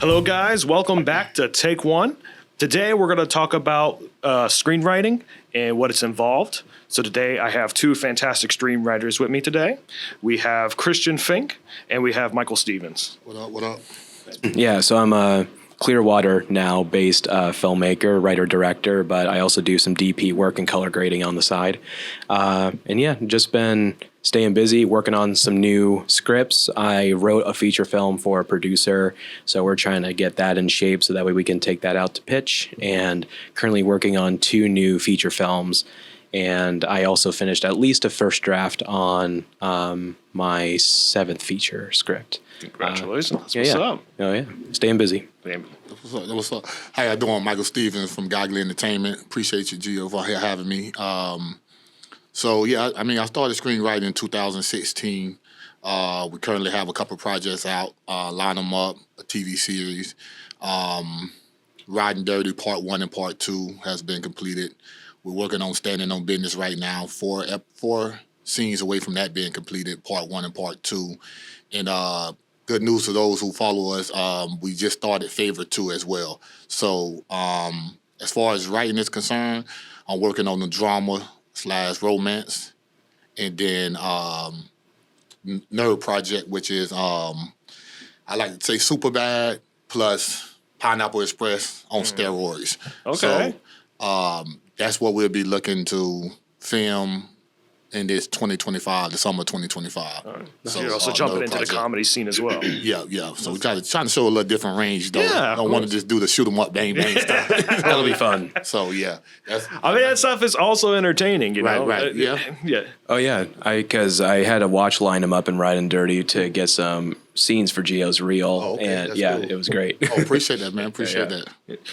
Hello, guys. Welcome back to Take One. Today, we're going to talk about screenwriting and what it's involved. So today, I have two fantastic screenwriters with me today. We have Christian Fink and we have Michael Stevens. What up, what up? Yeah, so I'm a Clearwater now based filmmaker, writer, director, but I also do some DP work and color grading on the side. And yeah, just been staying busy, working on some new scripts. I wrote a feature film for a producer, so we're trying to get that in shape so that way we can take that out to pitch. And currently working on two new feature films. And I also finished at least a first draft on my seventh feature script. Congratulations. That's what's up. Oh, yeah. Staying busy. What's up? How y'all doing? Michael Stevens from Goggly Entertainment. Appreciate you, Gio, for having me. So, yeah, I started screenwriting in 2016. We currently have a couple projects out. Line 'em Up, a TV series. Riding Dirty Part 1 and Part 2 has been completed. We're working on Standing on Business right now. Four scenes away from that being completed, Part 1 and Part 2. And good news to those who follow us, we just started Favorite 2 as well. So as far as writing is concerned, I'm working on the drama/romance. And then Nerd Project, which is, I like to say Superbad plus Pineapple Express on steroids. Okay. So that's what we'll be looking to film in this 2025, the summer 2025. So you're also jumping into the comedy scene as well. Yeah. So we're trying to show a little different range, though. Yeah, Don't want to just do the shoot 'em up, bang, bang stuff. That'll be fun. So, yeah. That stuff is also entertaining, you know? Right, yeah. Yeah. Oh, yeah. Because I had to watch Line 'em Up and Riding Dirty to get some scenes for Gio's reel. okay, And that's yeah, cool. it was great. Oh, appreciate that, man. Appreciate that.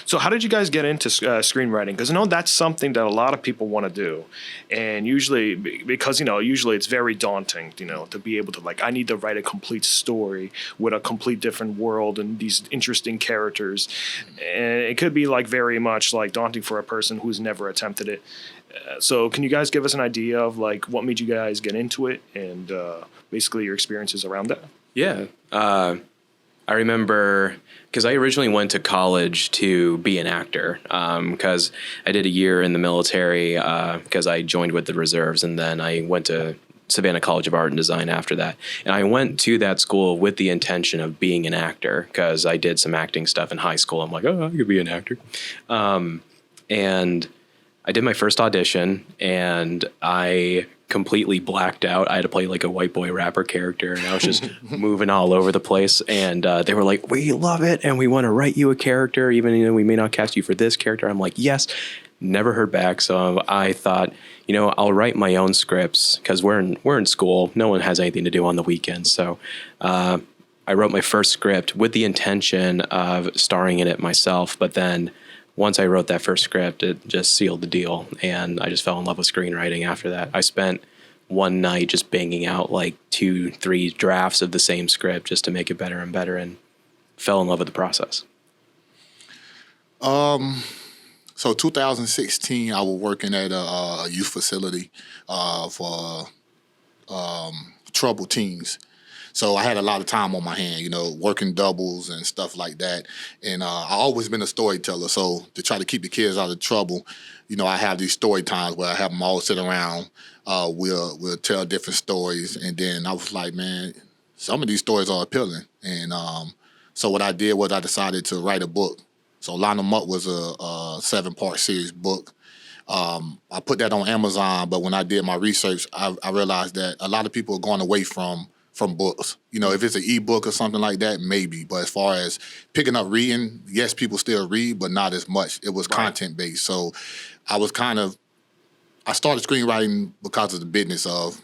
So how did you guys get into screenwriting? Because I know that's something that a lot of people want to do. And usually, because, usually it's very daunting, to be able to, I need to write a complete story with a complete different world and these interesting characters. And it could be, very much, daunting for a person who's never attempted it. So can you guys give us an idea of, what made you guys get into it and basically your experiences around that? Yeah. I remember, because I originally went to college to be an actor, because I did a year in the military, because I joined with the reserves, and then I went to Savannah College of Art and Design after that. And I went to that school with the intention of being an actor, because I did some acting stuff in high school. I'm like, oh, I could be an actor. And I did my first audition, and I completely blacked out. I had to play a white boy rapper character, and I was just moving all over the place. And they were like, "We love it, and we want to write you a character, even we may not cast you for this character." I'm like, "Yes." Never heard back. So I thought, I'll write my own scripts because we're in school. No one has anything to do on the weekends. So I wrote my first script with the intention of starring in it myself, but then once I wrote that first script, it just sealed the deal, and I just fell in love with screenwriting after that. I spent one night just banging out 2-3 drafts of the same script just to make it better and better, and fell in love with the process. So 2016, I was working at a youth facility for troubled teens. So I had a lot of time on my hand, working doubles and stuff like that. And I always been a storyteller. So to try to keep the kids out of trouble, I have these story times where I have them all sit around. We'll tell different stories. And then I was like, man, some of these stories are appealing. And so what I did was I decided to write a book. So Line 'em Up was a 7-part series book. I put that on Amazon, but when I did my research, I realized that a lot of people are going away from books. If it's an ebook or something like that, maybe. But as far as picking up reading, yes, people still read, but not as much. It was content-based. So I started screenwriting because of the business of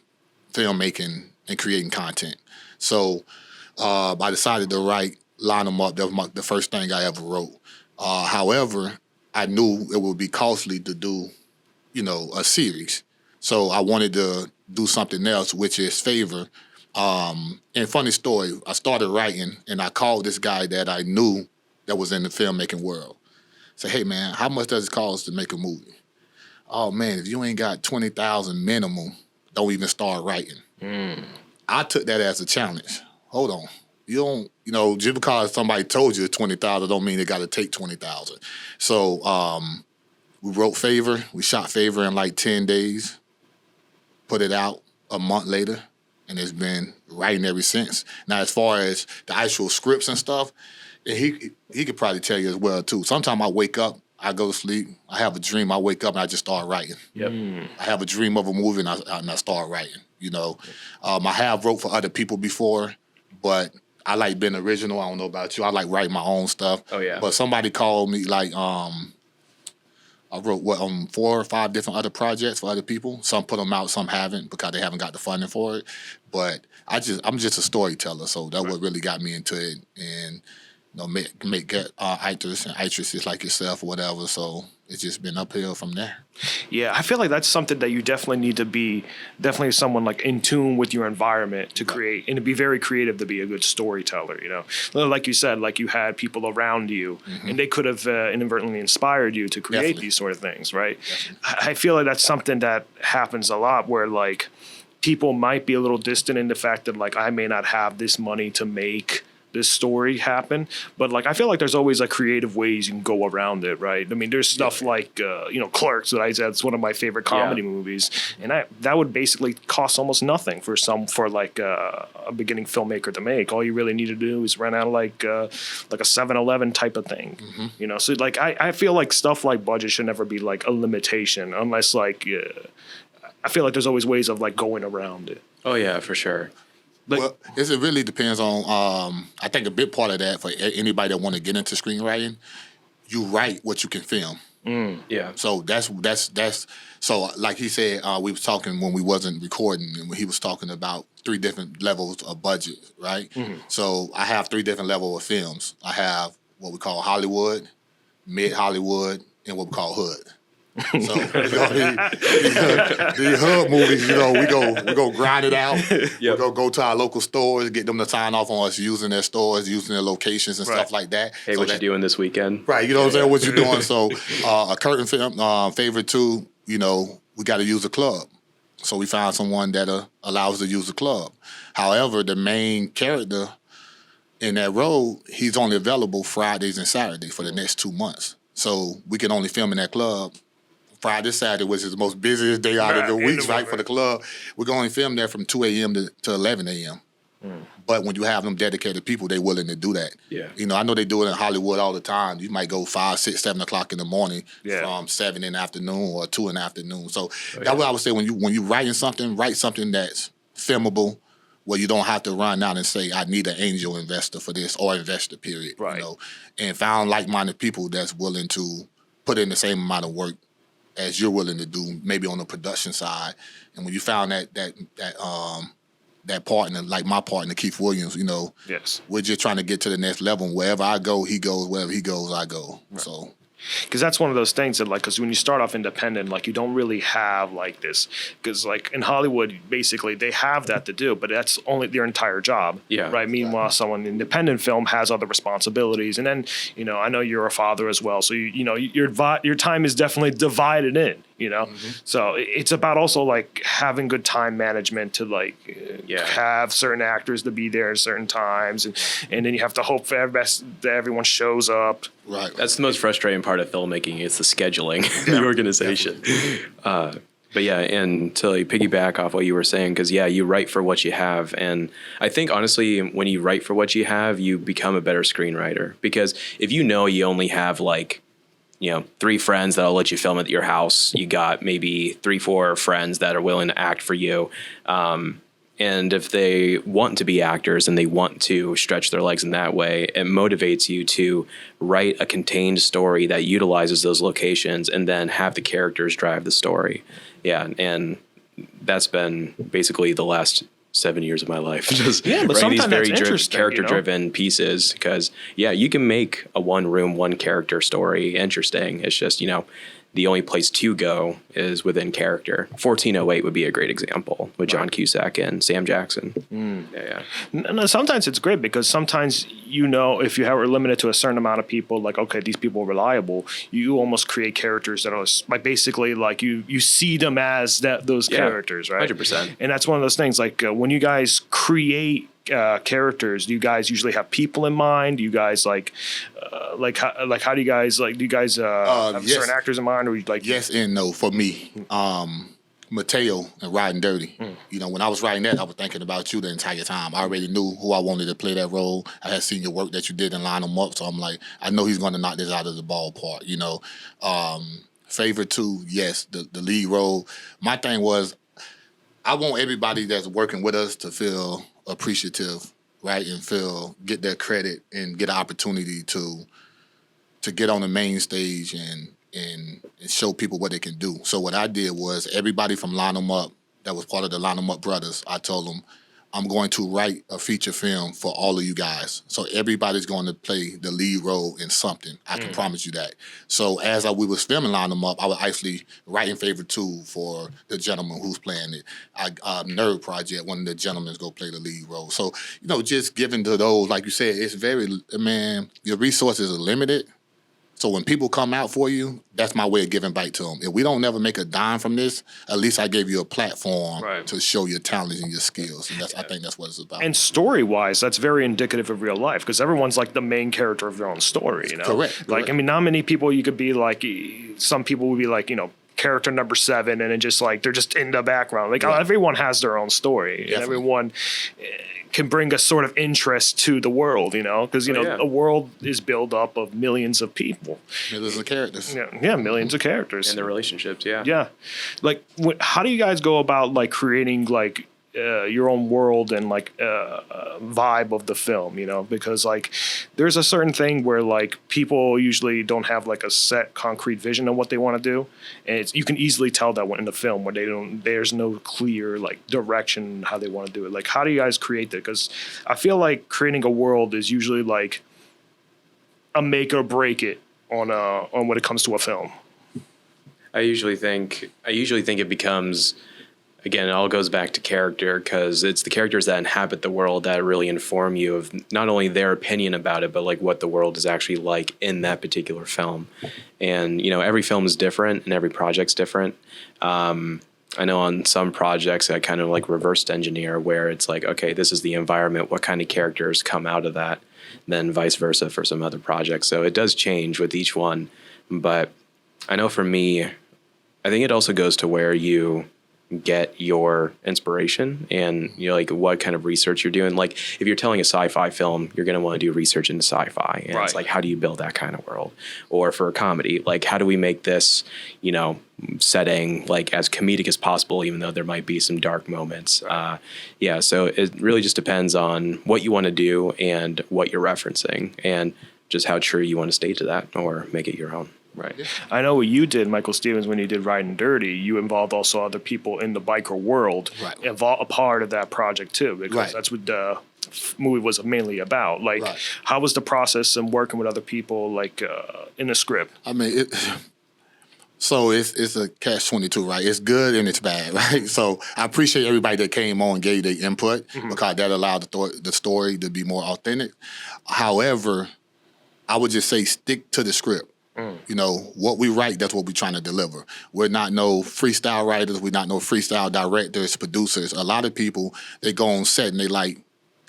filmmaking and creating content. So I decided to write Line 'em Up. That was the first thing I ever wrote. However, I knew it would be costly to do, a series. So I wanted to do something else, which is Favor. And funny story, I started writing, and I called this guy that I knew that was in the filmmaking world. Say, hey, man, how much does it cost to make a movie? Oh, man, if you ain't got $20,000 minimum, don't even start writing. I took that as a challenge. Hold on. just because somebody told you 20,000 don't mean they got to take 20,000. So we wrote Favor. We shot Favor in like 10 days. Put it out a month later, and it's been writing ever since. Now, as far as the actual scripts and stuff, he could probably tell you as well too. Sometimes I wake up, I go to sleep, I have a dream, I wake up and I just start writing. Yep. I have a dream of a movie and I start writing. I have wrote for other people before, but I like being original. I don't know about you. I like writing my own stuff. Oh yeah. But somebody called me like I wrote 4 or 5 different other projects for other people. Some put them out, some haven't because they haven't got the funding for it. But I'm just a storyteller, so that what really got me into it, and make actors and actresses like yourself or whatever. So it's just been uphill from there. Yeah, I feel like that's something that you definitely need to be someone like in tune with your environment to create and to be very creative to be a good storyteller, Like you said, like you had people around you and they could have inadvertently inspired you to create Definitely. these sort of things, right? I feel like that's something that happens a lot where like people might be a little distant in the fact that like I may not have this money to make this story happen, but like I feel like there's always like creative ways you can go around it, right? I mean, there's stuff like Clerks that I said it's one of my favorite comedy movies, and that would basically cost almost nothing for like a beginning filmmaker to make. All you really need to do is rent out like a 7-Eleven type of thing, So like I feel like stuff like budget should never be like a limitation unless like I feel like there's always ways of like going around it. Oh yeah, for sure. Well, it really depends on. I think a big part of that for anybody that want to get into screenwriting, you write what you can film. Yeah. So that's so like he said, we was talking when we wasn't recording, and he was talking about 3 different levels of budget, right? So I have 3 different levels of films. I have what we call Hollywood, mid Hollywood, and what we call hood. So the hood movies, we go grind it out. Yep. We go to our local stores, get them to sign off on us using their stores, using their locations and stuff like that. Hey, what you doing this weekend? Right, what I'm saying, what you doing. So a curtain film, favorite too, we got to use a club. So we found someone that allows us to use the club. However, the main character in that role, he's only available Fridays and Saturdays for the next 2 months. So we can only film in that club Friday, Saturday, which is the most busiest day out of the week, right, for the club. We're going to film there from 2 a.m. to 11 a.m. But when you have them dedicated people, they're willing to do that. Yeah. I know they do it in Hollywood all the time. You might go 5, 6, 7 o'clock in the morning from 7 in the afternoon or 2 in the afternoon. So that's what I would say when you writing something, write something that's filmable, where you don't have to run out and say, I need an angel investor for this or investor, period. Right. And found like-minded people that's willing to put in the same amount of work as you're willing to do, maybe on the production side. And when you found that partner, like my partner, Keith Williams, Yes. we're just trying to get to the next level. Wherever I go, he goes. Wherever he goes, I go. Right. So. Because that's one of those things that, like, because when you start off independent, like, you don't really have, like, this. Because, like, in Hollywood, basically, they have that to do, but that's only their entire job. Yeah. Right? Meanwhile, someone in independent film has other responsibilities. And then, I know you're a father as well. So, your time is definitely divided in, So it's about also, like, having good time management to, like, have certain actors to be there at certain times. And then you have to hope for that everyone shows up. Right. That's the most frustrating part of filmmaking. It's the scheduling, the organization. But yeah, and to like piggyback off what you were saying, because you write for what you have. And I think honestly, when you write for what you have, you become a better screenwriter. Because if you only have like, 3 friends that'll let you film at your house, you got maybe 3, 4 friends that are willing to act for you. And if they want to be actors and they want to stretch their legs in that way, it motivates you to write a contained story that utilizes those locations and then have the characters drive the story. Yeah, and that's been basically the last 7 years of my life. Just but writing these sometimes very that's interesting, character-driven pieces because, you can make a one-room, one-character story interesting. It's just, the only place to go is within character. 1408 would be a great example with John Cusack and Sam Jackson. Yeah. No, sometimes it's great because sometimes if you are limited to a certain amount of people, like okay, these people are reliable. You almost create characters that are like basically like you see them as those characters, right? 100%. And that's one of those things. Like when you guys create characters, do you guys usually have people in mind? Do you guys how do you guys do you guys have yes. certain actors in mind, or you like? Yes and no for me. Mateo and Riding Dirty. You know, when I was writing that, I was thinking about you the entire time. I already knew who I wanted to play that role. I had seen your work that you did in Line 'Em Up, so I'm like, I know he's going to knock this out of the ballpark. You know, favorite two, yes, the lead role. My thing was, I want everybody that's working with us to feel appreciative, right, and get their credit and get an opportunity to get on the main stage and show people what they can do. So what I did was everybody from Line 'Em Up that was part of the Line 'Em Up brothers, I told them, I'm going to write a feature film for all of you guys. So everybody's going to play the lead role in something. I can promise you that. So as we was filming Line 'Em Up, I was actually writing favorite two for the gentleman who's playing it. Nerd Project, one of the gentlemen's go play the lead role. So, you know, just giving to those, like you said, it's very, man, your resources are limited. So when people come out for you, that's my way of giving back to them. If we don't never make a dime from this, at least I gave you a platform to show your talents and your skills. And I think that's what it's about. And story-wise, that's very indicative of real life, because everyone's like the main character of their own story, you know? Correct. Like, I mean, not many people you could be like, some people would be like, you know, character number 7, and then just like, they're just in the background. Like, everyone has their own story. Definitely. And everyone can bring a sort of interest to the world, you know, because, you know, a world is built up of millions of people. Millions of characters. Yeah, millions of characters. And the relationships, yeah. Yeah. Like, how do you guys go about, like, creating, like, your own world and, like, vibe of the film, you know? Because, like, there's a certain thing where, like, people usually don't have, like, a set concrete vision of what they want to do. And you can easily tell that in the film where there's no clear, like, direction how they want to do it. Like, how do you guys create that? Because I feel like creating a world is usually, like, a make or break it on when it comes to a film. I usually think it becomes, again, it all goes back to character, because it's the characters that inhabit the world that really inform you of not only their opinion about it, but like what the world is actually like in that particular film. And, you know, every film is different and every project's different. I know on some projects I kind of like reversed engineer, where it's like, okay, this is the environment, what kind of characters come out of that, then vice versa for some other projects. So it does change with each one. But I know for me, I think it also goes to where you get your inspiration and, you know, like what kind of research you're doing. Like if you're telling a sci-fi film, you're going to want to do research into sci-fi. And it's like, how do you build that kind of world? Or for a comedy, like how do we make this, you know, setting like as comedic as possible, even though there might be some dark moments. So it really just depends on what you want to do and what you're referencing and just how true you want to stay to that or make it your own. Right. Yeah. I know what you did, Michael Stevens, when you did Riding Dirty. You involved also other people in the biker world, a part of that project too, because that's what the movie was mainly about. Like, how was the process and working with other people, like in the script? I mean, so it's a catch-22, right? It's good and it's bad, right? So I appreciate everybody that came on and gave their input because that allowed the story to be more authentic. However, I would just say stick to the script. You know, what we write, that's what we're trying to deliver. We're not no freestyle writers. We're not no freestyle directors, producers. A lot of people, they go on set and they like,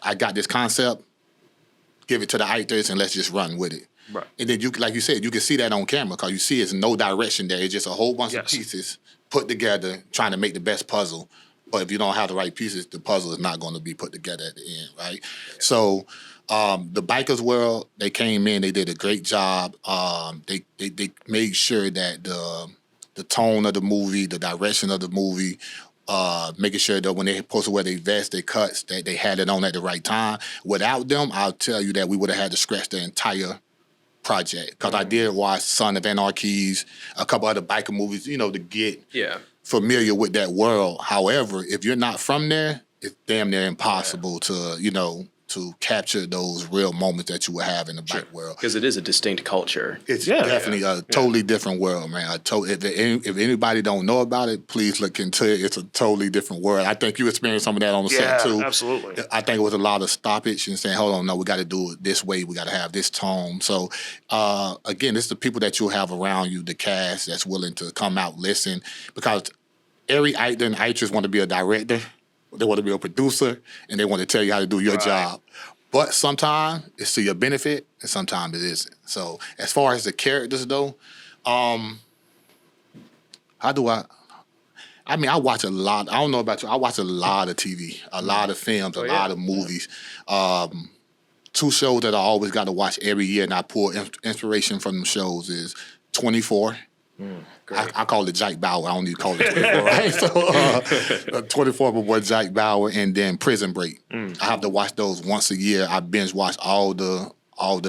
I got this concept, give it to the actors and let's just run with it. Right. And then, you, like you said, you can see that on camera because you see it's no direction there. It's just a whole bunch of pieces put together trying to make the best puzzle. But if you don't have the right pieces, the puzzle is not going to be put together at the end, right? Yeah. So the bikers world, they came in, they did a great job. They made sure that the tone of the movie, the direction of the movie, making sure that when they supposed to wear their vests, their cuts, that they had it on at the right time. Without them, I'll tell you that we would have had to scratch the entire project. Because I did watch Son of Anarchy's, a couple other biker movies, you know, to get familiar with that world. However, if you're not from there, it's damn near impossible to, you know, to capture those real moments that you would have in the bike world. Because it is a distinct culture. It's definitely a totally different world, man. If anybody don't know about it, please look into it. It's a totally different world. I think you experienced some of that on the set, too. Yeah, absolutely. I think it was a lot of stoppage and saying, hold on, no, we got to do it this way. We got to have this tone. So, again, it's the people that you'll have around you, the cast that's willing to come out, listen. Because every actor and actress want to be a director. they want to be a producer, and they want to tell you how to do your job. But sometimes it's to your benefit, and sometimes it isn't. So as far as the characters, though, how do I mean, I watch a lot. I don't know about you. I watch a lot of TV, a lot of films, a lot of movies. Two shows that I always got to watch every year, and I pull inspiration from them shows is 24. I call it Jack Bauer. I don't need to call it 24, right? So 24 with boy Jack Bauer, and then Prison Break. I have to watch those once a year. I binge watch all the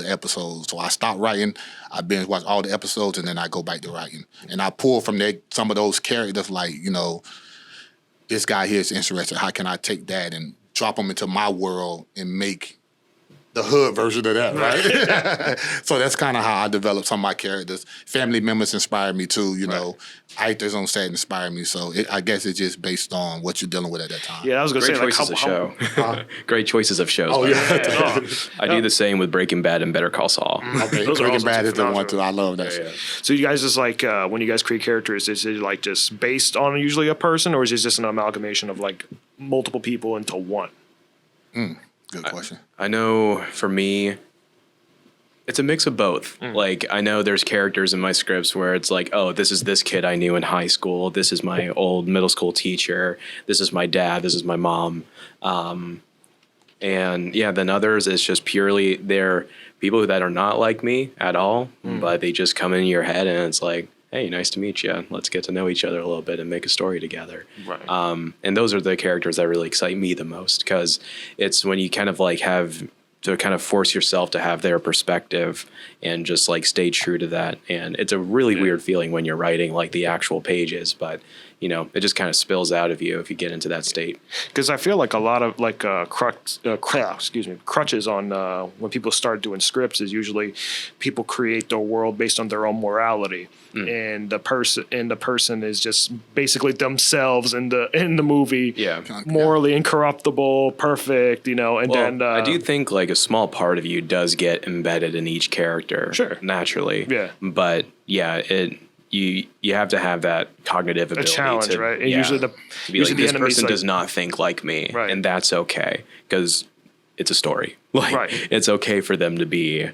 episodes. So I stop writing, I binge watch all the episodes, and then I go back to writing. And I pull from there some of those characters, like, you know, this guy here is interesting. How can I take that and drop them into my world and make the hood version of that, right? So that's kind of how I develop some of my characters. Family members inspire me too, you know. Actors on set inspire me. So I guess it's just based on what you're dealing with at that time. Yeah, I was going to say, Great choices of show. Great choices of shows. Oh, yeah. I do the same with Breaking Bad and Better Call Saul. Okay, Those are Breaking also Bad two is the one phenomenal. too. I love that. Yeah. So you guys just like when you guys create characters, is it like just based on usually a person, or is it just an amalgamation of like multiple people into one? Good question. I know for me, it's a mix of both. Like, I know there's characters in my scripts where it's like, oh, this is this kid I knew in high school. This is my old middle school teacher. This is my dad. This is my mom. And yeah, then others, it's just purely they're people that are not like me at all, but they just come in your head and it's like, hey, nice to meet you. Let's get to know each other a little bit and make a story together. Right. And those are the characters that really excite me the most, because it's when you kind of like have to kind of force yourself to have their perspective and just like stay true to that. And it's a really weird feeling when you're writing like the actual pages, but you know, it just kind of spills out of you if you get into that state. Because I feel like a lot of like crutches on when people start doing scripts is usually people create their world based on their own morality, and the person is just basically themselves in the movie. Yeah. Morally incorruptible, perfect, you know. And Well, then I do think like a small part of you does get embedded in each character, Sure. naturally. Yeah. But yeah, you have to have that cognitive ability, challenge, right? And usually to be usually like, the this enemy's person like- does not think like me, Right. and that's okay because it's a story. Like, Right. it's okay for them to be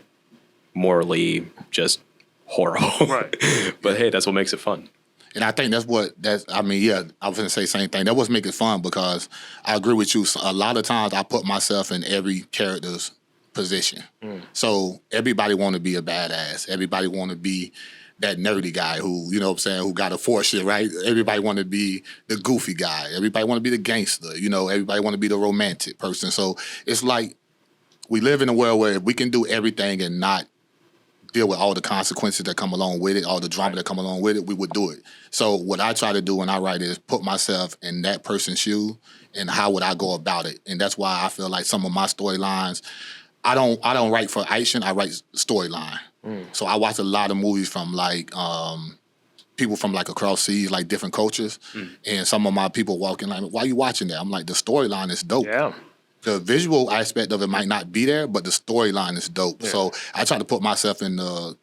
morally just horrible. Right. But hey, that's what makes it fun. And I think I mean, yeah, I was going to say the same thing. That was make it fun because I agree with you. A lot of times I put myself in every character's position. So everybody want to be a badass. Everybody want to be that nerdy guy who, you know what I'm saying, who got to force shit, right? Everybody want to be the goofy guy. Everybody want to be the gangster. You know, everybody want to be the romantic person. So it's like we live in a world where we can do everything and not deal with all the consequences that come along with it, all the drama that come along with it, we would do it. So what I try to do when I write is put myself in that person's shoe and how would I go about it. And that's why I feel like some of my storylines, I don't write for action, I write storyline. So I watch a lot of movies from like people from like across seas, like different cultures. And some of my people walking like, why are you watching that? I'm like, the storyline is dope. Yeah. The visual aspect of it might not be there, but the storyline is dope. Yeah. So I try to put myself in the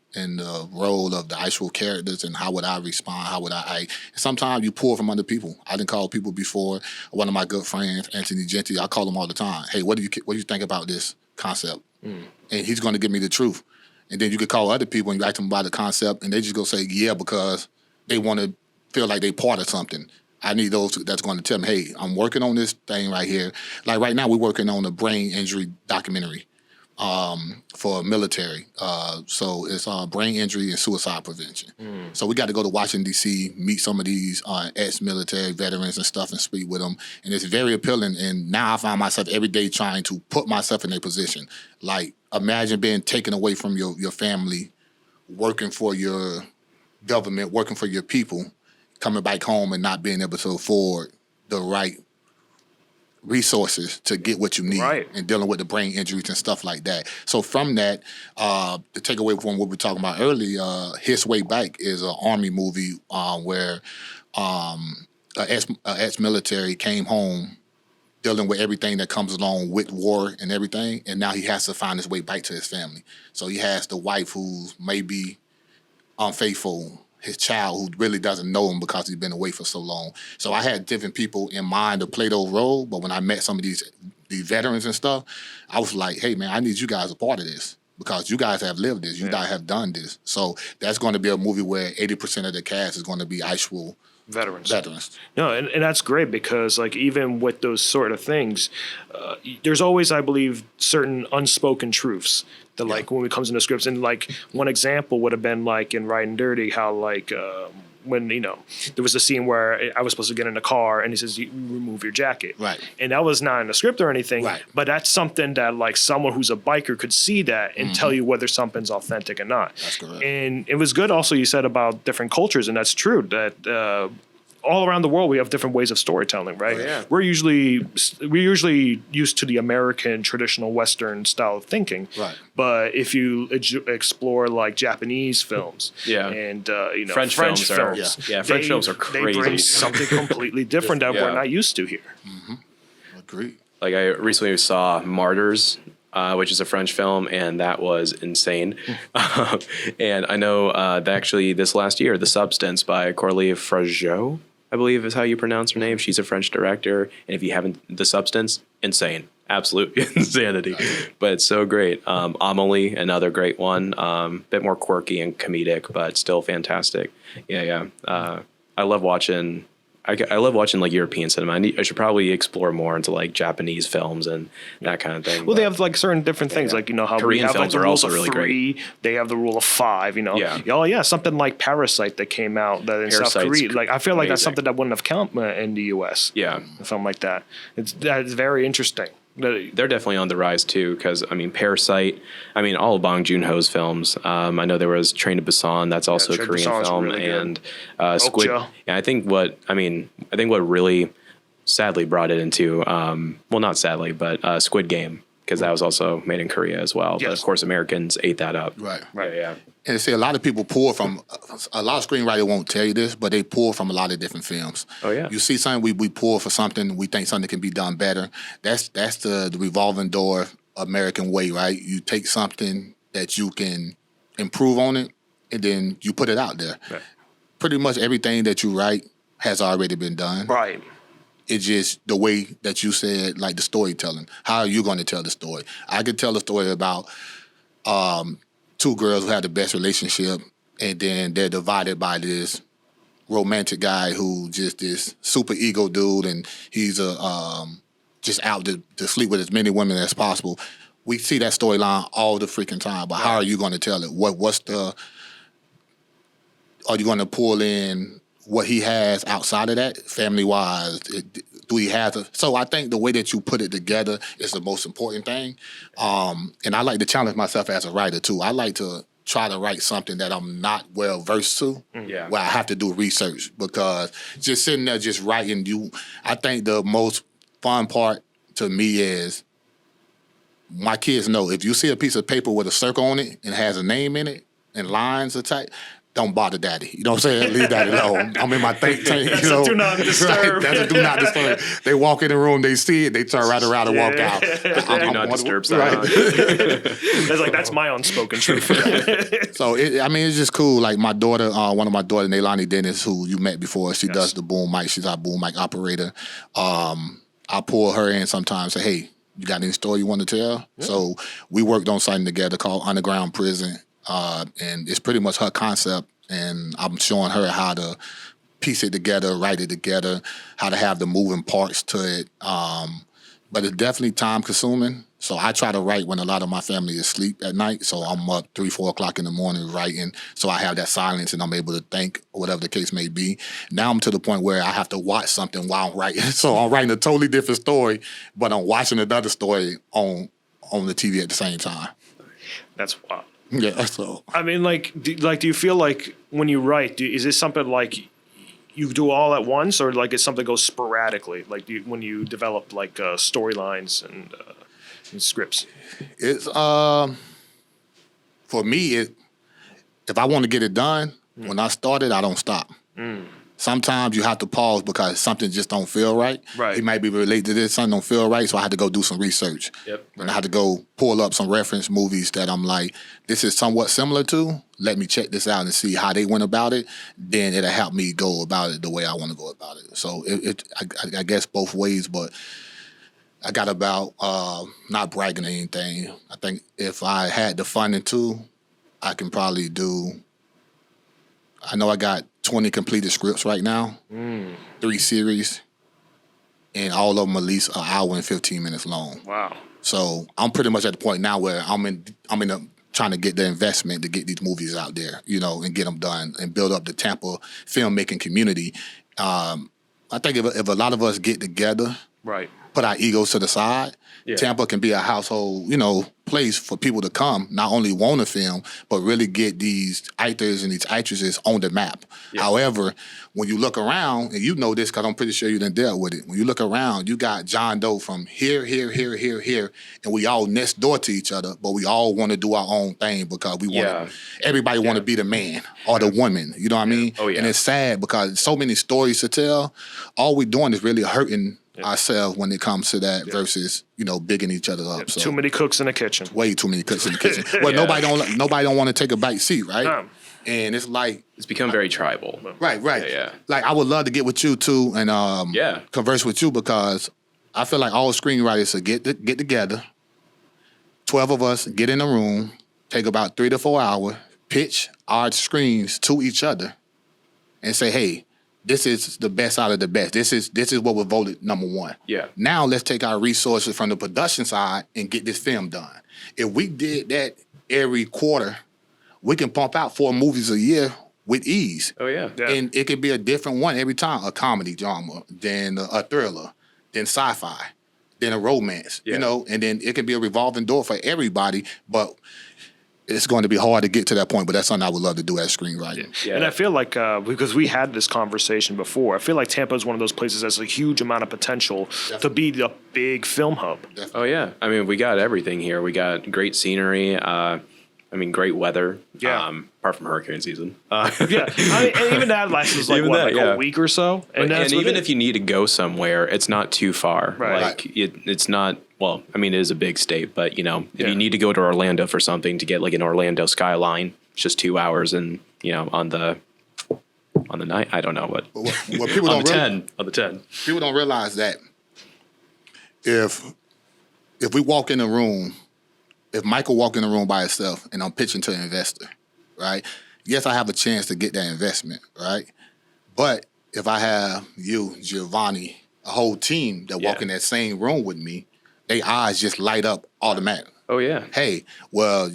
role of the actual characters and how would I respond, how would I act. Sometimes you pull from other people. I didn't call people before. One of my good friends, Anthony Genti, I call him all the time. Hey, what do you think about this concept? And he's going to give me the truth. And then you could call other people and you ask them about the concept, and they just go say, yeah, because they want to feel like they part of something. I need those that's going to tell me, hey, I'm working on this thing right here. Like right now, we're working on a brain injury documentary for military. So it's brain injury and suicide prevention. So we got to go to Washington, D.C., meet some of these ex-military veterans and stuff and speak with them. And it's very appealing. And now I find myself every day trying to put myself in their position. Like, imagine being taken away from your family, working for your government, working for your people, coming back home and not being able to afford the right resources to get what you need, Right. and dealing with the brain injuries and stuff like that. So from that, to take away from what we were talking about earlier, His Way Back is an Army movie where an ex-military came home dealing with everything that comes along with war and everything, and now he has to find his way back to his family. So he has the wife who may be unfaithful. his child who really doesn't know him because he's been away for so long. So I had different people in mind to play those roles, but when I met some of these veterans and stuff, I was like, hey, man, I need you guys a part of this because you guys have lived this. You guys have done this. So that's going to be a movie where 80% of the cast is going to be actual veterans. No, and that's great because like even with those sort of things, there's always, I believe, certain unspoken truths that like when it comes into scripts. And like one example would have been like in Riding Dirty, how like when there was a scene where I was supposed to get in a car and he says you remove your jacket, Right. And that was not in the script or anything, Right. But that's something that like someone who's a biker could see that and tell you whether something's authentic or not. That's correct. And it was good also you said about different cultures, and that's true that all around the world we have different ways of storytelling, right? Oh, yeah. We're usually used to the American traditional Western style of thinking, Right. But if you explore like Japanese films, Yeah. and French films are- yeah, French films are They bring crazy. something completely different that Yeah. we're not used to here. Agreed. Like I recently saw Martyrs, which is a French film, and that was insane. And I know that actually this last year, The Substance by Coralie Frageot, I believe is how you pronounce her name. She's a French director, and if you haven't, The Substance, insane, absolute insanity, but it's so great. Amelie, another great one, bit more quirky and comedic, but still fantastic. Yeah. I love watching. I love watching like European cinema. I should probably explore more into like Japanese films and that kind of thing. Well, they have like certain different things, like how Korean we have like films the are rules also of really three. They have the rule of 5. Yeah. Oh yeah, something like Parasite that came out that in South Parasite's Korea. Like I feel like that's amazing. something that wouldn't have come in the U.S. Yeah. something like that. That's very interesting. They're definitely on the rise too, because I mean, Parasite. I mean, all of Bong Joon-ho's films. I know there was Train to Busan. That's also a Train to Korean Busan's film, really good. and Squid. Okja. Yeah, I think what really sadly brought it into well, not sadly, but Squid Game, because that was also made in Korea as well. But Yes. of course, Americans ate that up. Right. Yeah. And see, a lot of people pull from, a lot of screenwriters won't tell you this, but they pull from a lot of different films. Oh, yeah. You see something, we pull for something, we think something can be done better. That's the revolving door American way, right? You take something that you can improve on it, and then you put it out there. Right. Pretty much everything that you write has already been done. Right. It's just the way that you said, like the storytelling. How are you going to tell the story? I could tell a story about two girls who have the best relationship, and then they're divided by this romantic guy who just this super ego dude, and he's just out to sleep with as many women as possible. We see that storyline all the freaking time, but how are you going to tell it? Are you going to pull in what he has outside of that, family-wise? Do he have to? So I think the way that you put it together is the most important thing. And I like to challenge myself as a writer, too. I like to try to write something that I'm not well-versed to, Yeah. where I have to do research, because just sitting there just writing, I think the most fun part to me is my kids know if you see a piece of paper with a circle on it and has a name in it and lines attached, don't bother daddy. You know what I'm saying? Leave daddy alone. I'm in my think tank. That's a do not disturb. Right? That's a do not disturb. They walk in the room, they see it, they turn right around and walk out. Do not disturb sign. Right. It's like that's my unspoken truth. So it's just cool. Like my daughter, one of my daughters, Nailani Dennis, who you met before, she does the boom mic. She's our boom mic operator. I pull her in sometimes. Say, hey, you got any story you want to tell? Yeah. So we worked on something together called Underground Prison. And it's pretty much her concept, and I'm showing her how to piece it together, write it together, how to have the moving parts to it. But it's definitely time consuming. So I try to write when a lot of my family is asleep at night. So I'm up 3, 4 o'clock in the morning writing. So I have that silence and I'm able to think, or whatever the case may be. Now I'm to the point where I have to watch something while I'm writing. So I'm writing a totally different story, but I'm watching another story on the TV at the same time. That's wild. Yeah, so I mean, do you feel like when you write, is this something like you do all at once, or like it's something goes sporadically? Like when you develop like storylines and scripts? it's for me. If I want to get it done, when I start it, I don't stop. sometimes you have to pause because something just don't feel right. Right. It might be related to this, something don't feel right, so I had to go do some research. Yep. And I had to go pull up some reference movies that I'm like, this is somewhat similar to. Let me check this out and see how they went about it. Then it'll help me go about it the way I want to go about it. So I guess both ways, but I got about, not bragging or anything. I think if I had the funding too, I can probably do, I know I got 20 completed scripts right now, 3 series, and all of them at least an hour and 15 minutes long. Wow. So I'm pretty much at the point now where I'm in trying to get the investment to get these movies out there, and get them done and build up the Tampa filmmaking community. I think if a lot of us get together, Right. put our egos to the side, Yeah. Tampa can be a household, place for people to come, not only want to film, but really get these actors and these actresses on the map. Yeah. However, when you look around, and you know this because I'm pretty sure you done dealt with it, when you look around, you got John Doe from here, and we all next door to each other, but we all want to do our own thing because we want everybody want to be the man or the woman, you know what I mean? Oh, yeah. And it's sad because so many stories to tell, all we're doing is really hurting ourselves when it comes to that versus, bigging each other up. So Too many cooks in the kitchen. way too many cooks in the kitchen. Well, nobody don't want to take a back seat, right? And it's like It's become very tribal. right. Yeah. Like I would love to get with you too and converse with you because I feel like all screenwriters should get together. 12 of us get in a room, take about 3 to 4 hours, pitch our screens to each other, and say, hey, this is the best out of the best. This is what was voted #1. Yeah. Now let's take our resources from the production side and get this film done. If we did that every quarter, we can pump out 4 movies a year with ease. Oh, yeah. Yeah. And it could be a different one every time, a comedy drama, then a thriller, then sci-fi, then a romance, and then it could be a revolving door for everybody, but it's going to be hard to get to that point, but that's something I would love to do as screenwriting. Yeah. And I feel like, because we had this conversation before, I feel like Tampa is one of those places that has a huge amount of potential to be the big film hub. Oh, yeah. I mean, we got everything here. We got great scenery. Great weather. Yeah. Apart from hurricane season. Yeah. And even that lasts like, a week or so? And even if you need to go somewhere, it's not too far. Right. Like, it's not, well, I mean, it is a big state, but, if you need to go to Orlando for something to get like an Orlando skyline, it's just 2 hours and, on the night, I don't know what people on don't the 10. People don't realize that if we walk in a room, if Michael walk in the room by himself and I'm pitching to an investor, right? Yes, I have a chance to get that investment, right? But if I have you, Giovanni, a whole team that walk in that same room with me, their eyes just light up automatically. Oh, yeah. Hey, well,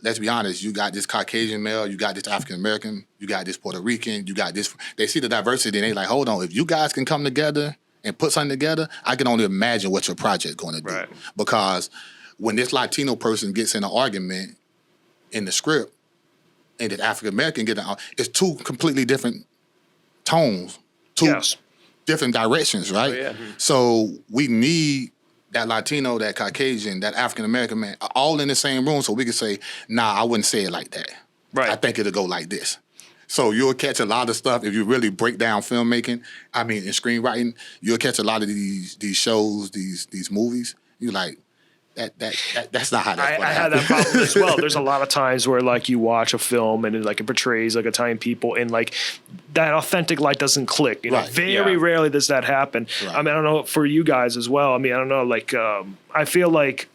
let's be honest, you got this Caucasian male, you got this African-American, you got this Puerto Rican, you got this. They see the diversity and they like, hold on, if you guys can come together and put something together, I can only imagine what your project going to do. Right. Because when this Latino person gets in an argument in the script and the African-American it's 2 completely different tones, 2 different directions, right? Oh, yeah. So we need that Latino, that Caucasian, that African-American man, all in the same room so we can say, nah, I wouldn't say it like that. Right. I think it'll go like this. So you'll catch a lot of stuff if you really break down filmmaking, in screenwriting, you'll catch a lot of these shows, these movies. You're like, that's not how that's I had that problem as well. There's a lot of times where like you watch a film and it portrays like Italian people and like that authentic light doesn't click. Right. Very rarely does that happen. Right. I mean, I don't know for you guys as well. I mean, I don't know. Like, I feel like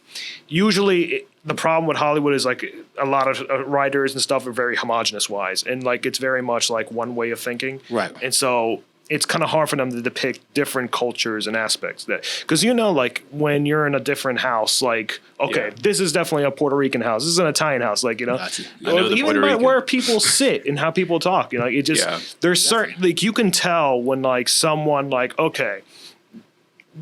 usually the problem with Hollywood is like a lot of writers and stuff are very homogenous wise, and like it's very much like one way of thinking. Right. And so it's kind of hard for them to depict different cultures and aspects that, because like when you're in a different house, like this is definitely a Puerto Rican house, this is an Italian house, like Gotcha. even where people sit and how people talk, it just there's certain like you can tell when like someone like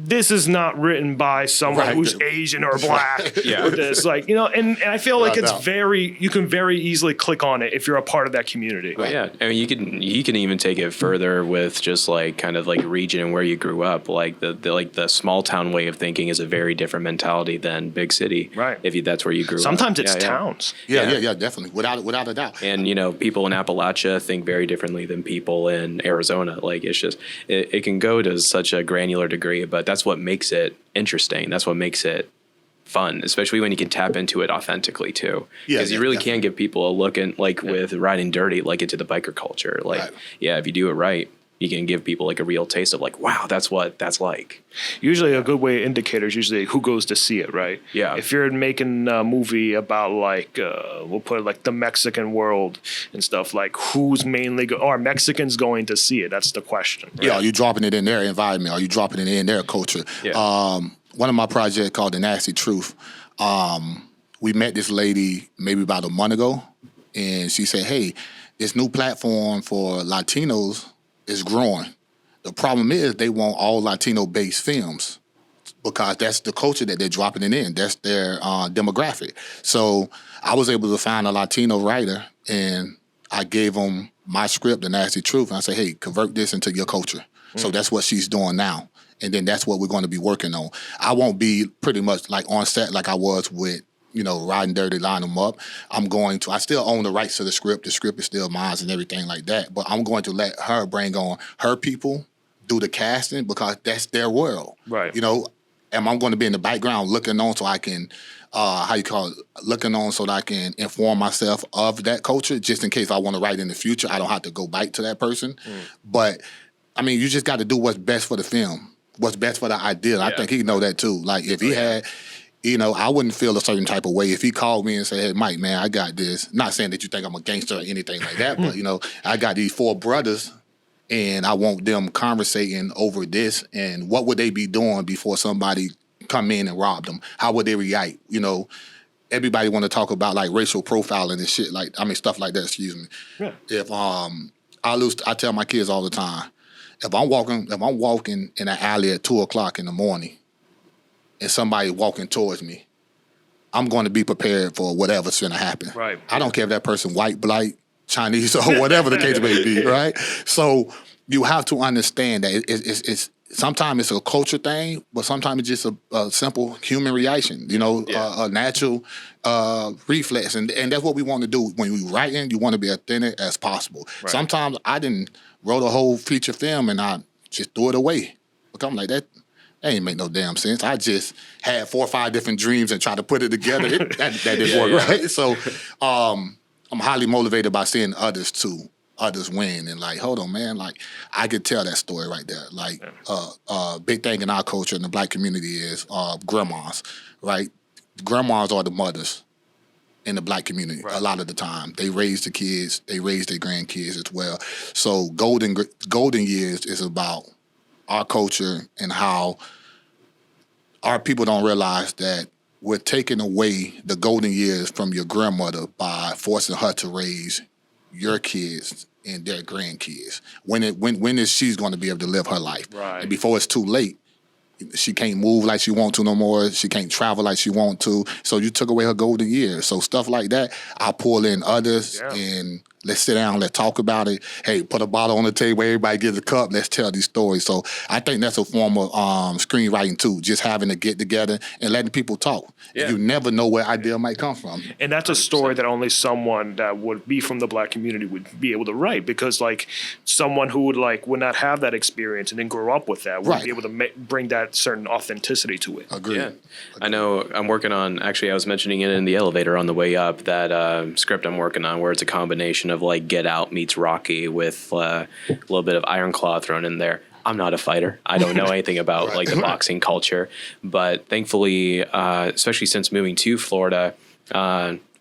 this is not written by someone Right. who's Asian or black. Yeah. Or this, like, you know, and I feel like Without doubt. you can very easily click on it if you're a part of that community. But yeah, I mean, you can even take it further with just like kind of like region and where you grew up. Like the small town way of thinking is a very different mentality than big city. Right. If that's where you grew up. Sometimes it's Yeah, yeah. towns. Yeah, definitely, without a doubt. And you know, people in Appalachia think very differently than people in Arizona. Like it's just it can go to such a granular degree, but that's what makes it interesting. That's what makes it fun, especially when you can tap into it authentically too. Yeah, Because you yeah, really definitely. can give people a look in, like with Riding Dirty, like into the biker culture. Like, Right. yeah, if you do it right, you can give people like a real taste of like, wow, that's what that's like. Usually a good way indicator is usually who goes to see it, right? Yeah. If you're making a movie about like, we'll put it like the Mexican world and stuff, like who's mainly, are Mexicans going to see it? That's the question. Right? Yeah, are you dropping it in their environment? Are you dropping it in their culture? Yeah. One of my projects called The Nasty Truth, we met this lady maybe about a month ago, and she said, hey, this new platform for Latinos is growing. The problem is they want all Latino-based films because that's the culture that they're dropping it in. That's their demographic. So I was able to find a Latino writer, and I gave him my script, The Nasty Truth, and I said, hey, convert this into your culture. So that's what she's doing now. And then that's what we're going to be working on. I won't be pretty much like on set like I was with, you know, Riding Dirty, Line Them Up. I still own the rights to the script. The script is still mine and everything like that. But I'm going to let her bring on her people, do the casting, because that's their world. Right. You know, and I'm going to be in the background looking on so I can, looking on so that I can inform myself of that culture, just in case I want to write in the future. I don't have to go back to that person. But, I mean, you just got to do what's best for the film, what's best for the idea. I think he know that too. Like, if he had... You know, I wouldn't feel a certain type of way if he called me and said, hey, Mike, man, I got this. Not saying that you think I'm a gangster or anything like that, but, you know, I got these 4 brothers and I want them conversating over this, and what would they be doing before somebody come in and rob them? How would they react? You know, everybody want to talk about like racial profiling and shit stuff like that, excuse me. Yeah. If I tell my kids all the time, if I'm walking in an alley at 2:00 in the morning and somebody walking towards me, I'm going to be prepared for whatever's going to happen. Right. I don't care if that person white, black, Chinese, or whatever the case may be, right? So you have to understand that it's sometimes it's a culture thing, but sometimes it's just a simple human reaction, you know, a natural reflex. And that's what we want to do. When we writing, you want to be authentic as possible. Right. Sometimes I didn't wrote a whole feature film and I just threw it away. Because I'm like, that ain't make no damn sense. I just had 4 or 5 different dreams and tried to put it together. That didn't work, right? So I'm highly motivated by seeing others win, and like, hold on, man, like I could tell that story right there. Like, big thing in our culture in the black community is grandmas, right? Grandmas are the mothers in the black community. Right. A lot of the time, they raise the kids, they raise their grandkids as well. So golden years is about our culture and how our people don't realize that we're taking away the golden years from your grandmother by forcing her to raise your kids and their grandkids. When is she's going to be able to live her life? Right. And before it's too late, she can't move like she want to no more. She can't travel like she want to. So you took away her golden years. So stuff like that, I pull in others and let's sit down, let's talk about it. Hey, put a bottle on the table, everybody gets a cup, let's tell these stories. So I think that's a form of screenwriting too, just having to get together and letting people talk. Yeah. You never know where idea might come from. And that's a story that only someone that would be from the black community would be able to write, because like someone who would not have that experience and then grow up with that would be able to bring that certain authenticity to it. Agreed. Yeah, I know. I'm working on. Actually, I was mentioning it in the elevator on the way up. That script I'm working on, where it's a combination of like Get Out meets Rocky with a little bit of Iron Claw thrown in there. I'm not a fighter. I don't know anything about like the boxing culture, but thankfully, especially since moving to Florida,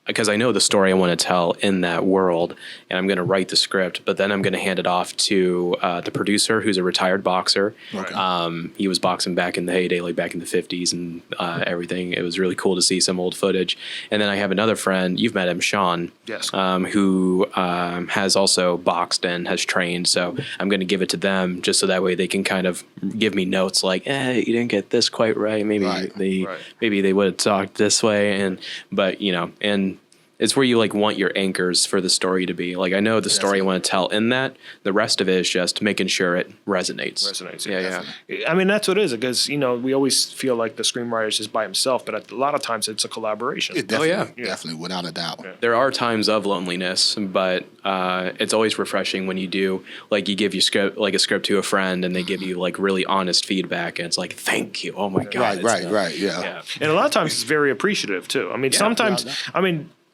because I know the story I want to tell in that world, and I'm going to write the script, but then I'm going to hand it off to the producer, who's a retired boxer. Okay. He was boxing back in the heyday, like back in the 50s and everything. It was really cool to see some old footage. And then I have another friend, you've met him, Sean, Yes. who has also boxed and has trained. So I'm going to give it to them just so that way they can kind of give me notes like, you didn't get this quite right. Maybe maybe they would have talked this way. But and it's where you like want your anchors for the story to be. Like I know the story I want to tell in that. The rest of it is just making sure it resonates. Yeah. I mean, that's what it is, because we always feel like the screenwriter is just by himself, but a lot of times it's a collaboration. Definitely, without a doubt. Yeah. There are times of loneliness, but it's always refreshing when you do, like, you give a script to a friend and they give you like really honest feedback, and it's like, thank you. Oh my God. Right. Yeah. And a lot of times it's very appreciative too. I mean, sometimes,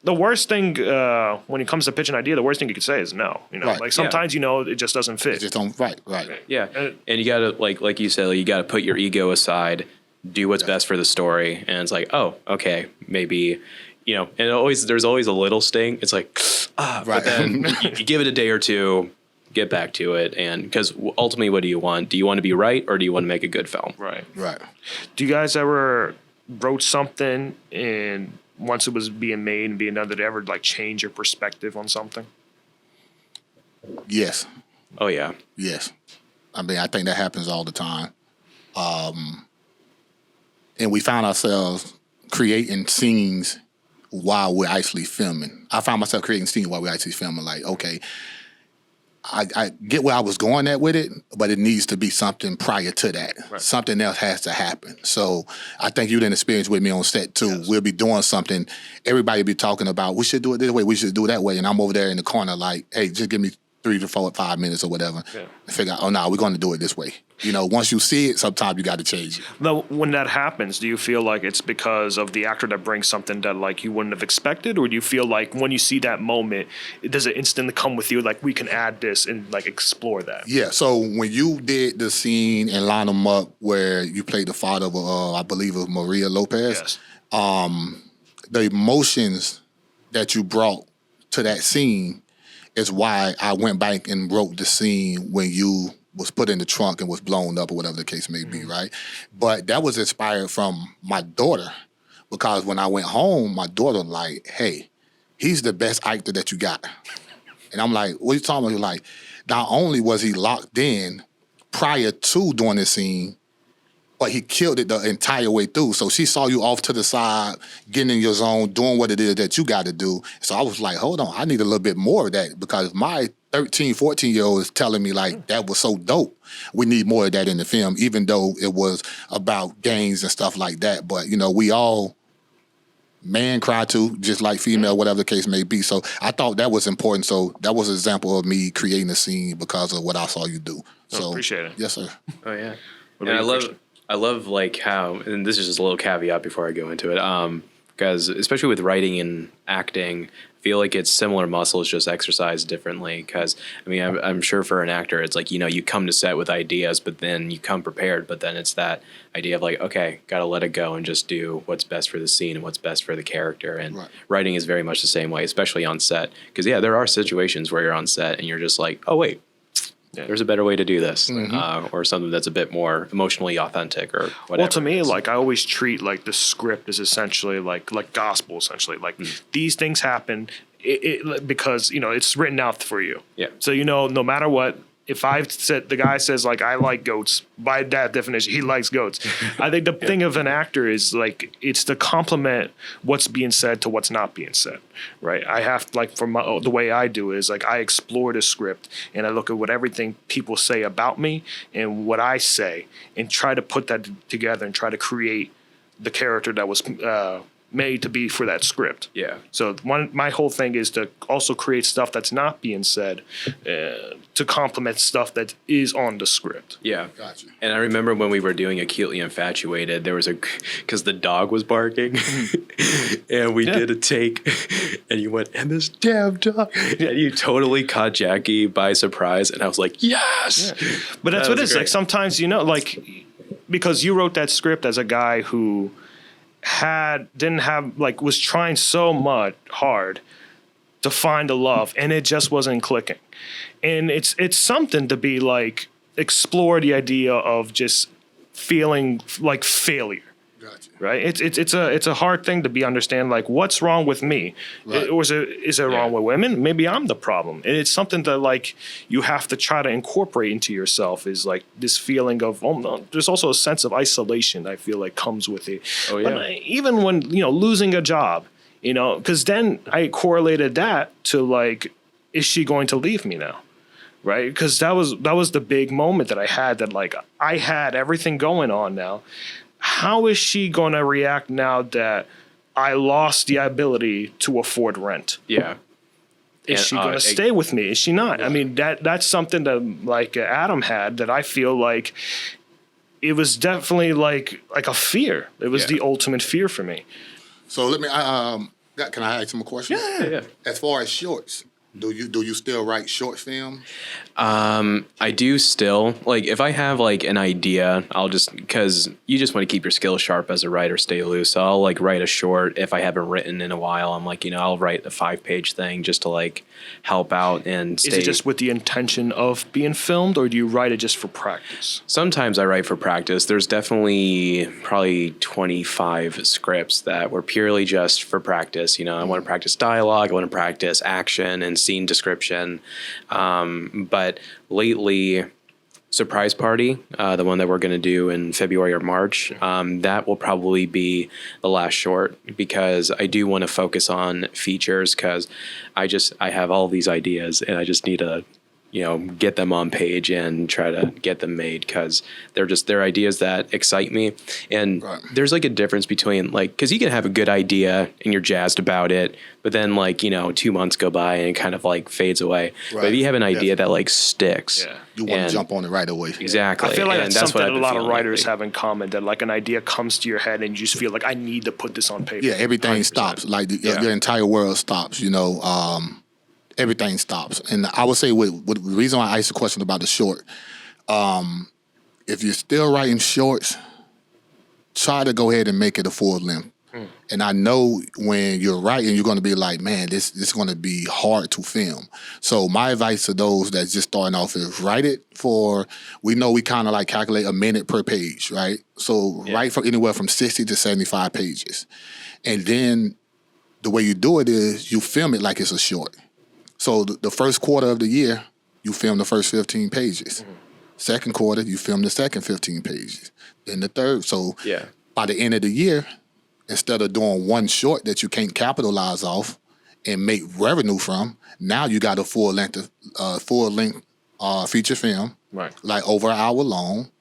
the worst thing when it comes to pitch an idea, the worst thing you could say is no. Right. Like sometimes it just doesn't fit. It just don't. Right. Yeah, and you gotta like you said, you gotta put your ego aside, do what's best for the story, and it's like, oh, okay, maybe, and there's always a little sting. It's like, but then you give it a day or two, get back to it, and because ultimately, what do you want? Do you want to be right, or do you want to make a good film? Right. Do you guys ever wrote something and once it was being made and being done, did it ever like change your perspective on something? Yes. Oh yeah. Yes. I mean, I think that happens all the time. And we found ourselves creating scenes while we're actually filming. I found myself creating scenes while we're actually filming. Like, okay, I get where I was going at with it, but it needs to be something prior to that. Right. Something else has to happen. So I think you didn't experience with me on set too. Yes. We'll be doing something. Everybody be talking about, we should do it this way, we should do it that way. And I'm over there in the corner like, hey, just give me 3 to 4 or 5 minutes or whatever. Yeah. And figure out, oh, no, we're going to do it this way. Once you see it, sometimes you got to change it. Now, when that happens, do you feel like it's because of the actor that brings something that like you wouldn't have expected, or do you feel like when you see that moment, does it instantly come with you like we can add this and like explore that? Yeah. So when you did the scene and line them up where you played the father of, I believe it was Maria Lopez, the emotions that you brought to that scene is why I went back and wrote the scene when you was put in the trunk and was blown up or whatever the case may be, right? But that was inspired from my daughter, because when I went home, my daughter like, hey, he's the best actor that you got. And I'm like, what are you talking about? Like, not only was he locked in prior to doing this scene, but he killed it the entire way through. So she saw you off to the side, getting in your zone, doing what it is that you got to do. So I was like, hold on, I need a little bit more of that, because my 13, 14-year-old is telling me like, that was so dope. We need more of that in the film, even though it was about gangs and stuff like that. But, we all man cry too, just like female, whatever the case may be. So I thought that was important. So that was an example of me creating a scene because of what I saw you do. So appreciate it. Yes, sir. Oh, yeah. And I love like how, and this is just a little caveat before I go into it, because especially with writing and acting, I feel like it's similar muscles, just exercised differently. Because I mean, I'm sure for an actor, it's like, you come to set with ideas, but then you come prepared, but then it's that idea of like, okay, gotta let it go and just do what's best for the scene and what's best for the character. And writing is very much the same way, especially on set. Because there are situations where you're on set and you're just like, oh wait, there's a better way to do this, or something that's a bit more emotionally authentic or whatever. Well, to me, like I always treat like the script as essentially like gospel, essentially. Like these things happen because it's written out for you. Yeah. So no matter what. If the guy says like I like goats, by that definition he likes goats. I think the thing of an actor is like it's to complement what's being said to what's not being said, right? I have like the way I do is like I explore the script and I look at what everything people say about me and what I say and try to put that together and try to create the character that was made to be for that script. Yeah. So my whole thing is to also create stuff that's not being said to complement stuff that is on the script. Yeah. Gotcha. And I remember when we were doing Acutely Infatuated, there was because the dog was barking and we did a take and you went, and this damn dog. And you totally caught Jackie by surprise. And I was like, yes. Yeah. But that's what it is. Like sometimes, like, because you wrote that script as a guy who didn't have like was trying so much hard to find a love, and it just wasn't clicking. And it's something to be like explore the idea of just feeling like failure. Gotcha. Right, it's a hard thing to be understand. Like, what's wrong with me, Right. or is it wrong with women? Maybe I'm the problem, and it's something that like you have to try to incorporate into yourself. Is like this feeling of no, there's also a sense of isolation. I feel like comes with it. Oh, yeah. But even when losing a job, because then I correlated that to like, is she going to leave me now? Right, because that was the big moment that I had. That like I had everything going on now. How is she going to react now that I lost the ability to afford rent? Yeah. Is she going to stay with me? Is she not? I mean, that's something that like Adam had that I feel like it was definitely like a fear. It was the ultimate fear for me. So let me. Can I ask him a question? Yeah. As far as shorts, do you still write short film? I do still, like, if I have like an idea, I'll just, because you just want to keep your skills sharp as a writer, stay loose. So I'll like write a short if I haven't written in a while. I'm like, I'll write a 5-page thing just to like help out and stay. Is it just with the intention of being filmed, or do you write it just for practice? Sometimes I write for practice. There's definitely probably 25 scripts that were purely just for practice. I want to practice dialogue, I want to practice action and scene description. But lately, Surprise Party, the one that we're going to do in February or March, that will probably be the last short, because I do want to focus on features, because I have all these ideas and I just need to get them on page and try to get them made, because they're ideas that excite me. And Right. there's like a difference between like, because you can have a good idea and you're jazzed about it, but then like 2 months go by and it kind of like fades away. But if you have an idea that like sticks, You want to jump on it right away. exactly. I feel like and that's something what that I've a been lot of feeling writers lately. have in common, that like an idea comes to your head and you just feel like I need to put this on paper. Yeah, everything 100%. stops. Like your entire world stops. Everything stops. And I would say with the reason why I asked the question about the short, if you're still writing shorts, try to go ahead and make it a full length. And I know when you're writing, you're going to be like, man, this is going to be hard to film. So my advice to those that's just starting off is write it for, we know we kind of like calculate a minute per page, right? So write for anywhere from 60 to 75 pages. And then the way you do it is you film it like it's a short. So the first quarter of the year, you film the first 15 pages. Second quarter, you film the second 15 pages. Then the third. So by the end of the year, instead of doing one short that you can't capitalize off and make revenue from, now you got a full length feature film, Right. like over an hour long,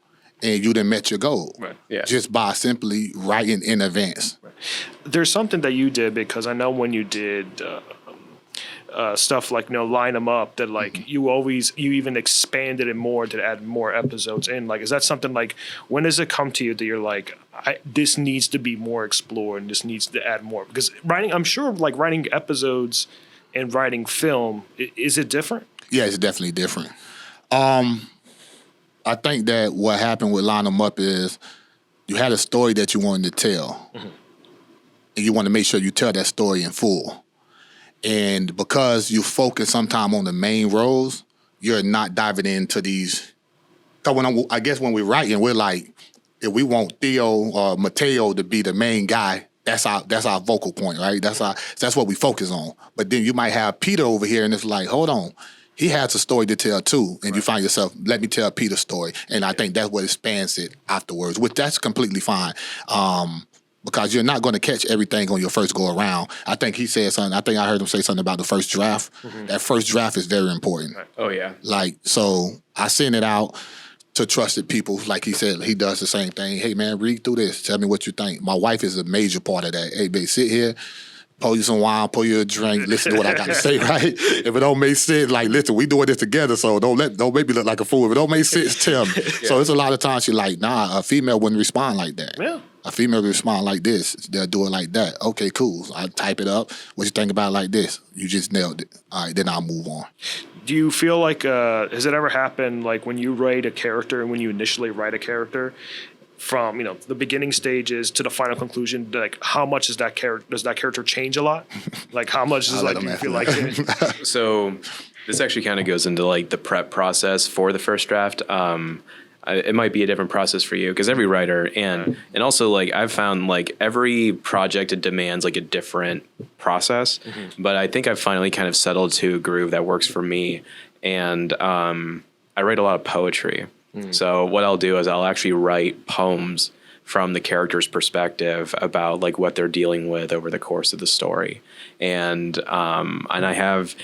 and you done met your goal. Right. Yeah. Just by simply writing in advance. There's something that you did, because I know when you did stuff like line them up, that like you even expanded it more to add more episodes in. Like, is that something like, when does it come to you that you're like, this needs to be more explored and this needs to add more? Because I'm sure like writing episodes and writing film, is it different? Yeah, it's definitely different. I think that what happened with Line 'Em Up is you had a story that you wanted to tell, and you want to make sure you tell that story in full. And because you focus sometime on the main roles, you're not diving into these. Because I guess when we're writing, we're like, if we want Theo or Mateo to be the main guy, that's our vocal point, right? That's what we focus on. But then you might have Peter over here, and it's like, hold on, he has a story to tell too, and you find yourself, let me tell Peter's story, and I think that's what expands it afterwards, which that's completely fine. Because you're not going to catch everything on your first go around. I think he said something. I think I heard him say something about the first draft. That first draft is very important. Oh yeah. Like, so I send it out to trusted people. Like he said, he does the same thing. Hey man, read through this. Tell me what you think. My wife is a major part of that. Hey babe, sit here, pour you some wine, pour you a drink, listen to what I got to say, right? If it don't make sense, like, listen, we doing this together, so don't make me look like a fool. If it don't make sense, tell me. So it's a lot of times you're like, nah, a female wouldn't respond like that. Yeah. A female will respond like this. They'll do it like that. Okay, cool. I type it up. What you think about it like this? You just nailed it. All right, then I'll move on. Do you feel like, has it ever happened, like when you write a character and when you initially write a character, from the beginning stages to the final conclusion, like how much does that character change a lot? Like how much is like do you feel like So this actually kind of goes into like the prep process for the first draft. It might be a different process for you because every writer and also like I've found like every project it demands like a different process, but I think I've finally kind of settled to a groove that works for me. And I write a lot of poetry. So what I'll do is I'll actually write poems from the character's perspective about like what they're dealing with over the course of the story. And I have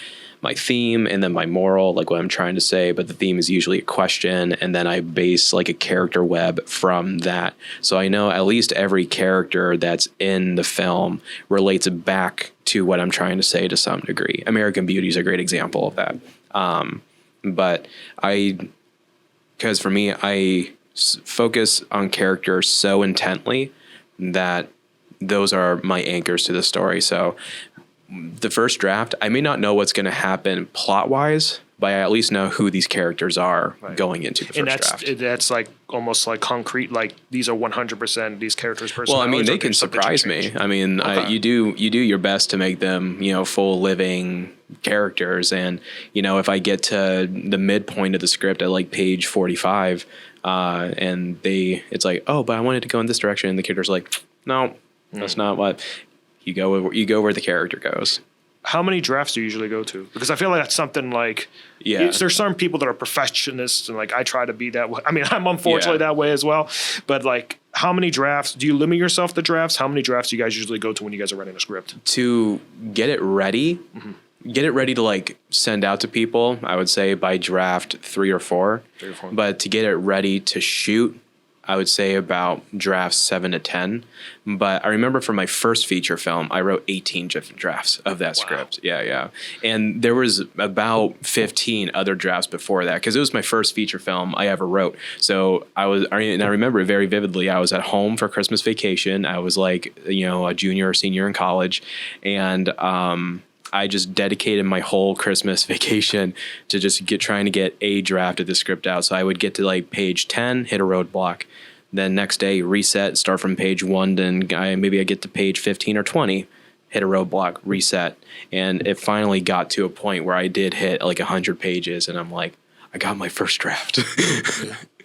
my theme and then my moral, like what I'm trying to say, but the theme is usually a question. And then I base like a character web from that. So I know at least every character that's in the film relates back to what I'm trying to say to some degree. American Beauty is a great example of that. But because for me, I focus on characters so intently that those are my anchors to the story. So the first draft, I may not know what's going to happen plot wise, but I at least know who these characters are going into the first draft. And that's like almost like concrete, like these are 100% these characters' personalities. Well, I mean, they can surprise me. I mean, you do your best to make them, full living characters. And, if I get to the midpoint of the script at like page 45, and it's like, oh, but I wanted to go in this direction. And the character's like, no, that's not what you go where the character goes. How many drafts do you usually go to? Because I feel like that's something like, there's some people that are perfectionists and like, I try to be that way. I mean, I'm unfortunately that way as well, but like how many drafts, do you limit yourself to drafts? How many drafts do you guys usually go to when you guys are writing a script? To get it ready, to like send out to people, I would say by draft 3 or 4. But to get it ready to shoot, I would say about drafts 7 to 10. But I remember for my first feature film, I wrote 18 different drafts of that script. Yeah. And there was about 15 other drafts before that because it was my first feature film I ever wrote. So I remember it very vividly. I was at home for Christmas vacation. I was like, a junior or senior in college. And, I just dedicated my whole Christmas vacation to just trying to get a draft of the script out. So I would get to like page 10, hit a roadblock. Then next day, reset, start from page 1. Then maybe I get to page 15 or 20, hit a roadblock, reset. And it finally got to a point where I did hit like 100 pages. And I'm like, I got my first draft.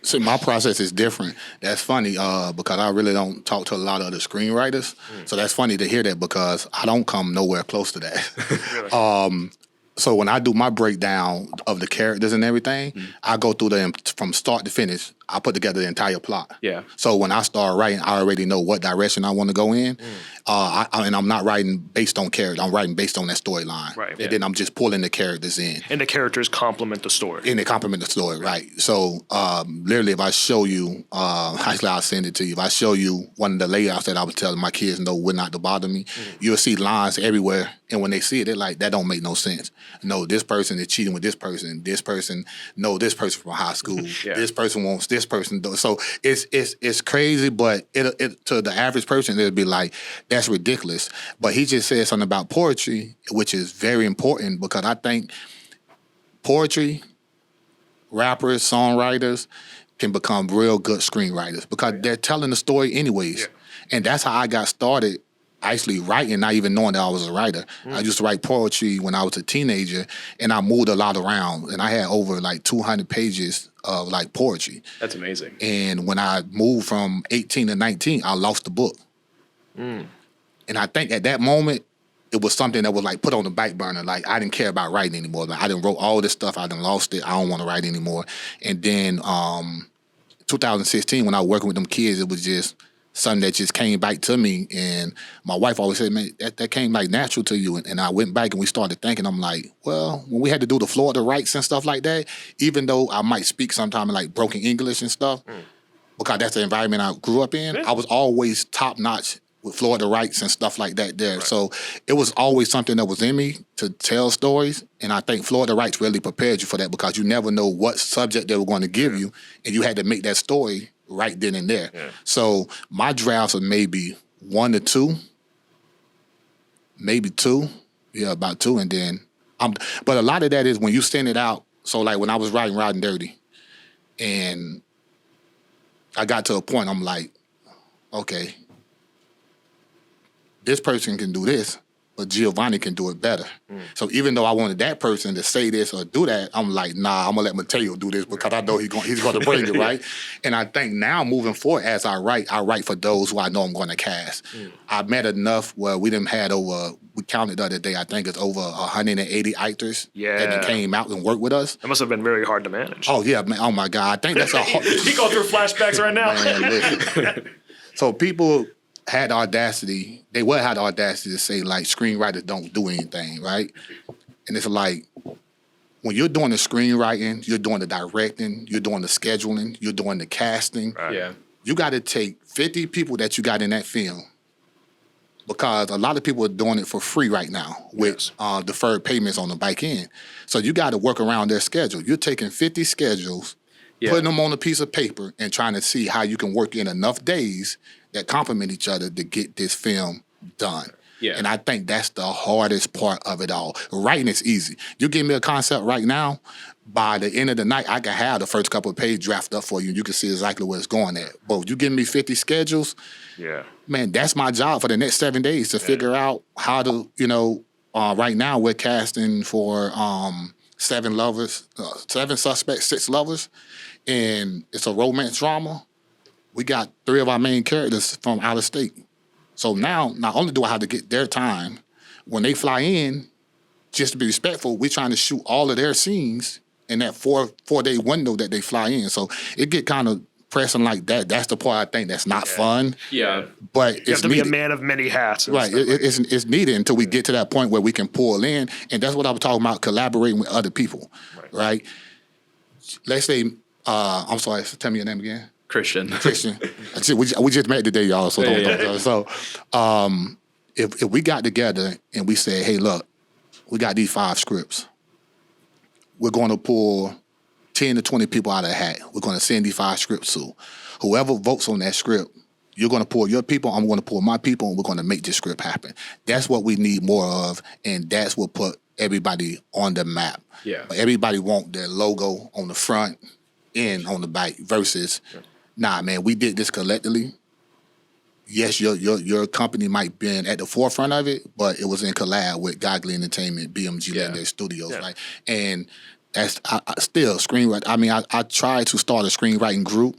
See, my process is different. That's funny because I really don't talk to a lot of other screenwriters. So that's funny to hear that because I don't come nowhere close to that. Really? So when I do my breakdown of the characters and everything, I go through them from start to finish. I put together the entire plot. Yeah. So when I start writing, I already know what direction I want to go in. And I'm not writing based on character. I'm writing based on that storyline. Right. And then I'm just pulling the characters in. And the characters complement the story. And they complement the story, right. So literally if I show you, actually I'll send it to you. If I show you one of the layouts that I was telling my kids know would not to bother me, you'll see lines everywhere. And when they see it, they're like, that don't make no sense. No, this person is cheating with this person. This person, no, this person from high school. This person wants this person. So it's crazy, but it to the average person, it'll be like, that's ridiculous. But he just said something about poetry, which is very important because I think poetry, rappers, songwriters can become real good screenwriters because they're telling the story anyways. Yeah. And that's how I got started actually writing, not even knowing that I was a writer. I used to write poetry when I was a teenager, and I moved a lot around. And I had over like 200 pages of like poetry. That's amazing. And when I moved from 18 to 19, I lost the book. And I think at that moment, it was something that was like put on the back burner. Like I didn't care about writing anymore. Like I done wrote all this stuff. I done lost it. I don't want to write anymore. And then 2016, when I was working with them kids, it was just something that just came back to me. And my wife always said, man, that came like natural to you. And I went back and we started thinking, I'm like, well, when we had to do the Florida rights and stuff like that, even though I might speak sometime in like broken English and stuff, because that's the environment I grew up in, I was always top notch with Florida rights and stuff like that there. Right. So it was always something that was in me to tell stories. And I think Florida rights really prepared you for that because you never know what subject they were going to give you. And you had to make that story right then and there. Yeah. So my drafts are maybe 1 to 2, maybe 2. Yeah, about 2. And then, but a lot of that is when you send it out. So like when I was writing Riding Dirty, and I got to a point, I'm like, okay, this person can do this, but Giovanni can do it better. So even though I wanted that person to say this or do that, I'm like, nah, I'm gonna let Mateo do this because I know he's going to bring it, right? And I think now moving forward, as I write for those who I know I'm going to cast. I met enough where we counted the other day, I think it's over 180 actors that came out and worked with us. That must have been very hard to manage. Oh yeah, man. Oh my God, I think that's a hard. He going through flashbacks right now. Man, listen. So people had the audacity, they would have the audacity to say, like, screenwriters don't do anything, right? And it's like, when you're doing the screenwriting, you're doing the directing, you're doing the scheduling, you're doing the casting. Right. Yeah. You got to take 50 people that you got in that film, because a lot of people are doing it for free right now with deferred payments on the back end. So you got to work around their schedule. You're taking 50 schedules, putting them on a piece of paper and trying to see how you can work in enough days that complement each other to get this film done. Yeah. And I think that's the hardest part of it all. Writing is easy. You give me a concept right now, by the end of the night, I can have the first couple of pages drafted up for you, and you can see exactly where it's going at. But if you give me 50 schedules, man, that's my job for the next 7 days to figure out how to, right now we're casting for 7 suspects, 6 lovers, and it's a romance drama. We got 3 of our main characters from out of state. So now, not only do I have to get their time, when they fly in, just to be respectful, we're trying to shoot all of their scenes in that 4-day window that they fly in. So it get kind of pressing like that. That's the part I think that's not fun. Yeah. But you have to be a man of many hats. Right. It's needed until we get to that point where we can pull in. And that's what I was talking about, collaborating with other people. Right? Let's say, I'm sorry, tell me your name again. Christian. We just met today, y'all. So if we got together and we said, hey, look, we got these 5 scripts. We're going to pull 10 to 20 people out of the hat. We're going to send these 5 scripts to whoever votes on that script. You're going to pull your people, I'm going to pull my people, and we're going to make this script happen. That's what we need more of, and that's what put everybody on the map. Yeah. Everybody want their logo on the front and on the back versus, nah, man, we did this collectively. Yes, your company might been at the forefront of it, but it was in collab with Gogley Entertainment, BMG, their studios, right? And that's still screenwriting. I mean, I tried to start a screenwriting group.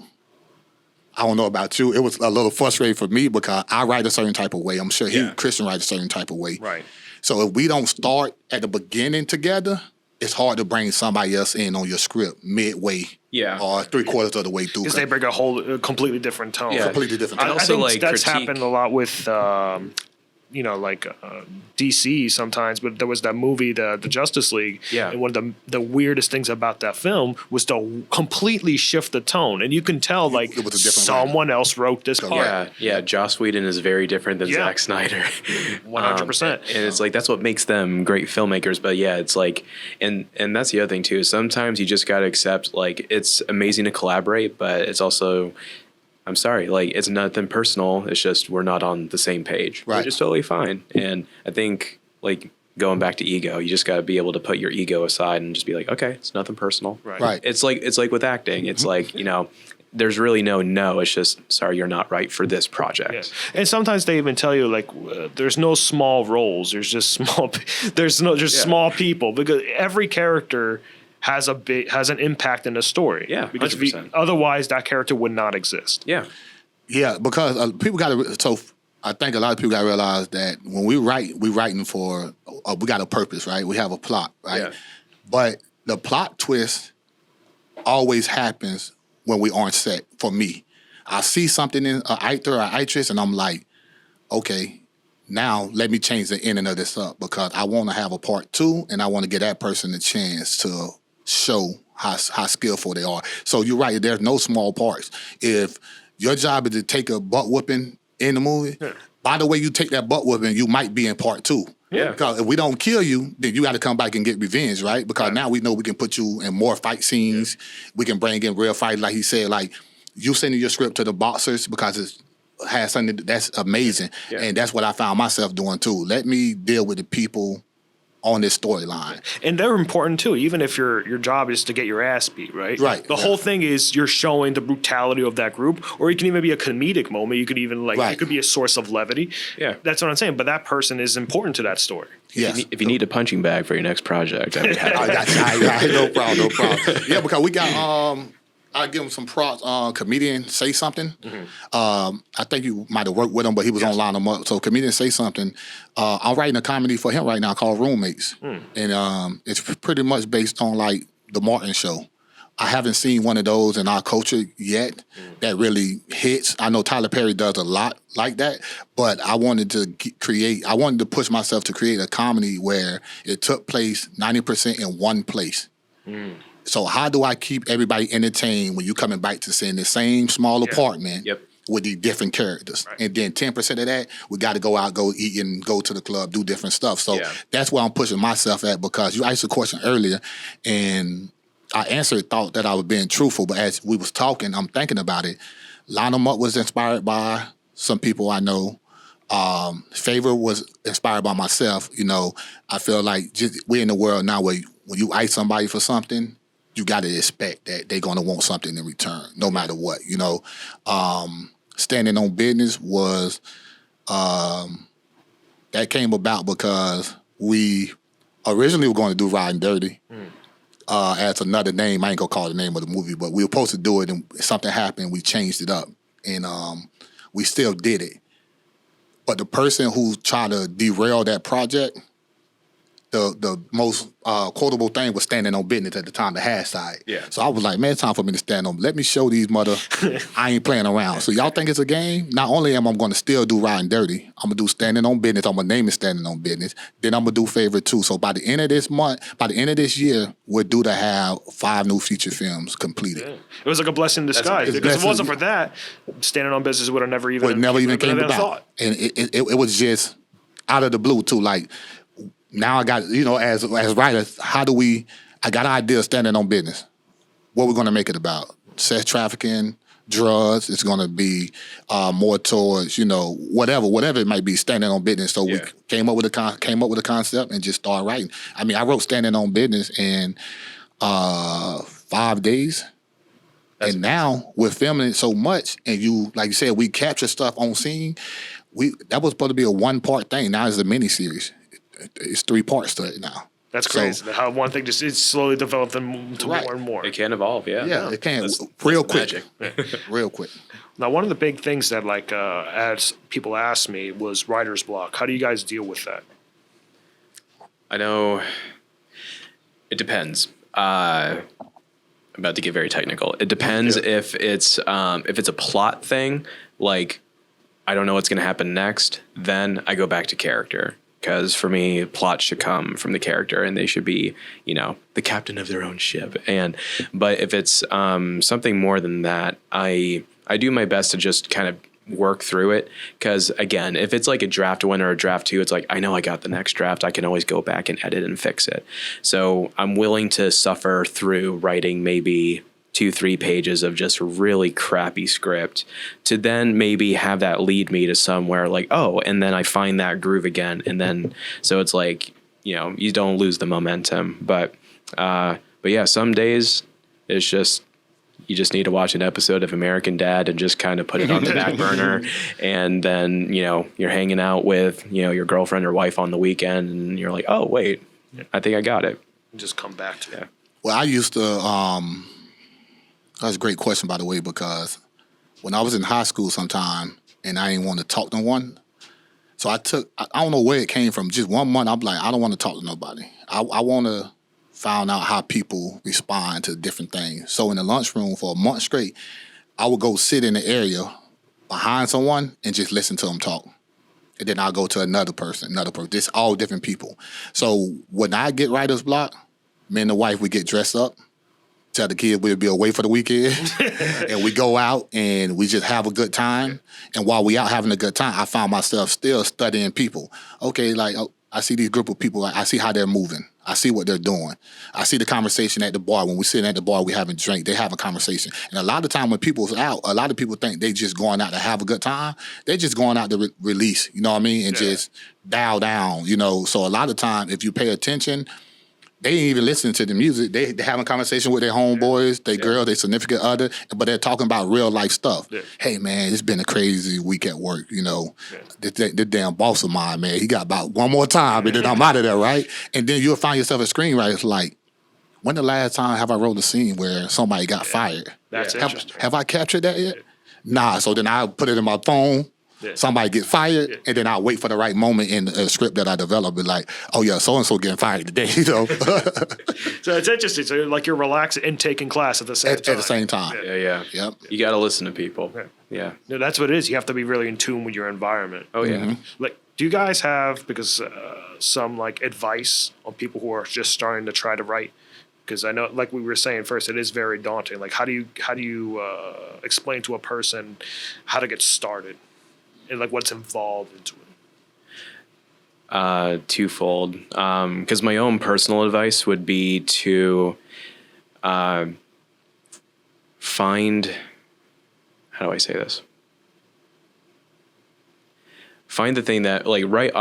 I don't know about you. It was a little frustrating for me because I write a certain type of way. I'm sure Christian writes a certain type of way. Right. So if we don't start at the beginning together, it's hard to bring somebody else in on your script midway. Yeah. Or 3/4 of the way through. Because they bring a completely different tone. Yeah. Completely different tone. I think that's happened a lot with, DC sometimes, but there was that movie, the Justice League. Yeah. And one of the weirdest things about that film was to completely shift the tone. And you can tell, like, it was someone else wrote this part. Yeah. Joss Whedon is very different than Zack Snyder. 100%. And it's like, that's what makes them great filmmakers. But yeah, it's like, and that's the other thing too. Sometimes you just got to accept, like, it's amazing to collaborate, but it's also, I'm sorry, like, it's nothing personal. It's just we're not on the same page, which is totally fine. And I think, like, going back to ego, you just got to be able to put your ego aside and just be like, okay, it's nothing personal. Right. It's like with acting. It's like, there's really no. It's just, sorry, you're not right for this project. Yeah. And sometimes they even tell you, like, there's no small roles. There's just small people, because every character has an impact in the story. Yeah, because otherwise that character would not exist. Yeah, because people got to. So I think a lot of people got to realize that when we write, we're writing for we got a purpose, right? We have a plot, right? Yeah. But the plot twist always happens when we aren't set. For me, I see something in an actor or actress, and I'm like, okay, now let me change the ending of this up because I want to have a part 2, and I want to give that person a chance to show how skillful they are. So you're right, there's no small parts. If your job is to take a butt whooping in the movie, by the way you take that butt whooping, you might be in part 2. Yeah. Because if we don't kill you, then you got to come back and get revenge, right? Because now we know we can put you in more fight scenes. Yeah. We can bring in real fight, like he said, like you sending your script to the boxers because it has something that's amazing. Yeah. And that's what I found myself doing too. Let me deal with the people on this storyline. And they're important too, even if your job is to get your ass beat, right? Right, The whole thing is you're showing the brutality of that group, or it can even be a comedic moment. You could even it could be a source of levity. Yeah. That's what I'm saying. But that person is important to that story. Yes. If you need a punching bag for your next project, I'd be happy. No problem. Yeah, because we got I give him some props. Comedian Say Something. I think you might have worked with him, but he was on Line 'em Up. So Comedian Say Something. I'm writing a comedy for him right now called Roommates, and it's pretty much based on like the Martin Show. I haven't seen one of those in our culture yet that really hits. I know Tyler Perry does a lot like that, but I wanted to I wanted to push myself to create a comedy where it took place 90% in one place. So how do I keep everybody entertained when you coming back to seeing the same small apartment with these different characters? Right. And then 10% of that, we got to go out, go eat, and go to the club, do different stuff. So that's where I'm pushing myself at, because you asked a question earlier, and I answered, thought that I was being truthful, but as we was talking, I'm thinking about it. Line 'em Up was inspired by some people I know. Favor was inspired by myself. You know, I feel like we're in the world now where when you ask somebody for something, you got to expect that they're going to want something in return, no matter what, you know. Standing on Business was, that came about because we originally were going to do Riding Dirty as another name. I ain't going to call the name of the movie, but we were supposed to do it, and something happened. We changed it up, and we still did it. But the person who tried to derail that project, the most quotable thing was Standing on Business at the time, the hashtag. Yeah. So I was like, man, it's time for me to stand on. Let me show these I ain't playing around. So y'all think it's a game? Not only am I going to still do Riding Dirty, I'm going to do Standing on Business. I'm going to name it Standing on Business. Then I'm going to do Favorite too. So by the end of this month, by the end of this year, we're due to have 5 new feature films completed. Yeah. It was like a blessing in disguise, because if it wasn't for that, Standing on Business would have never even came about. Thought. And it was just out of the blue too. Like, now I got, you know, as writers, I got an idea of Standing on Business. What we're going to make it about? Sex trafficking, drugs. It's going to be more towards, you know, whatever it might be, Standing on Business. So we came up with a concept and just started writing. I mean, I wrote Standing on Business in 5 days. And now we're filming it so much, and like you said, we capture stuff on scene. That was supposed to be a 1-part thing. Now it's a mini-series. It's 3 parts to it now. That's crazy. How one thing just is slowly developing to more and more. It can evolve, Yeah, it can. Real quick. Real quick. Now, one of the big things that, like, as people ask me, was writer's block. How do you guys deal with that? I know it depends. I'm about to get very technical. It depends if it's a plot thing, like I don't know what's going to happen next, then I go back to character. Because for me, plot should come from the character, and they should be, you know, the captain of their own ship. But if it's something more than that, I do my best to just kind of work through it. Because again, if it's like a draft 1 or a draft 2, it's like I know I got the next draft. I can always go back and edit and fix it. So I'm willing to suffer through writing maybe 2-3 pages of just really crappy script to then maybe have that lead me to somewhere like, oh, and then I find that groove again. And then, so it's like, you know, you don't lose the momentum, but yeah, some days it's just, you just need to watch an episode of American Dad and just kind of put it on the back burner. And then, you know, you're hanging out with, you know, your girlfriend or wife on the weekend, and you're like, oh, wait, I think I got it. Just come back to it. Well, I used to, that's a great question, by the way, because when I was in high school sometime and I didn't want to talk to one, so I don't know where it came from. Just 1 month, I'm like, I don't want to talk to nobody. I want to find out how people respond to different things. So in the lunchroom for a month straight, I would go sit in the area behind someone and just listen to them talk. And then I'll go to another person, just all different people. So when I get writer's block, me and the wife, we get dressed up, tell the kids we'll be away for the weekend, and we go out and we just have a good time. And while we out having a good time, I found myself still studying people. Okay, like I see these group of people. I see how they're moving. I see what they're doing. I see the conversation at the bar. When we sitting at the bar, we having a drink. They having a conversation. And a lot of time when people's out, a lot of people think they just going out to have a good time. They just going out to release, you know what I mean? And just dial down, you know. So a lot of time, if you pay attention, they ain't even listening to the music. They having a conversation with their homeboys, their girl, their significant other, but they're talking about real life stuff. Yeah. Hey, man, it's been a crazy week at work, you know. Yeah. The damn boss of mine, man, he got about one more time, and then I'm out of there, right? And then you'll find yourself a screenwriter. It's like, when the last time have I wrote a scene where somebody got fired? That's interesting. Have I captured that yet? Nah, so then I'll put it in my phone. Yeah. Somebody get fired, and then I'll wait for the right moment in a script that I develop. Be like, oh yeah, so and so getting fired today, you know. So it's interesting. So like you're relaxing and taking class at the same time. At the same time. Yeah. Yep. You got to listen to people. Yeah. No, that's what it is. You have to be really in tune with your environment. Oh yeah. Mm-hmm. Like, do you guys have some like advice on people who are just starting to try to write? Because I know, like we were saying first, it is very daunting. Like, how do you explain to a person how to get started? And like what's involved into it? Twofold. Because my own personal advice would be to find, how do I say this? Find the thing that, like, write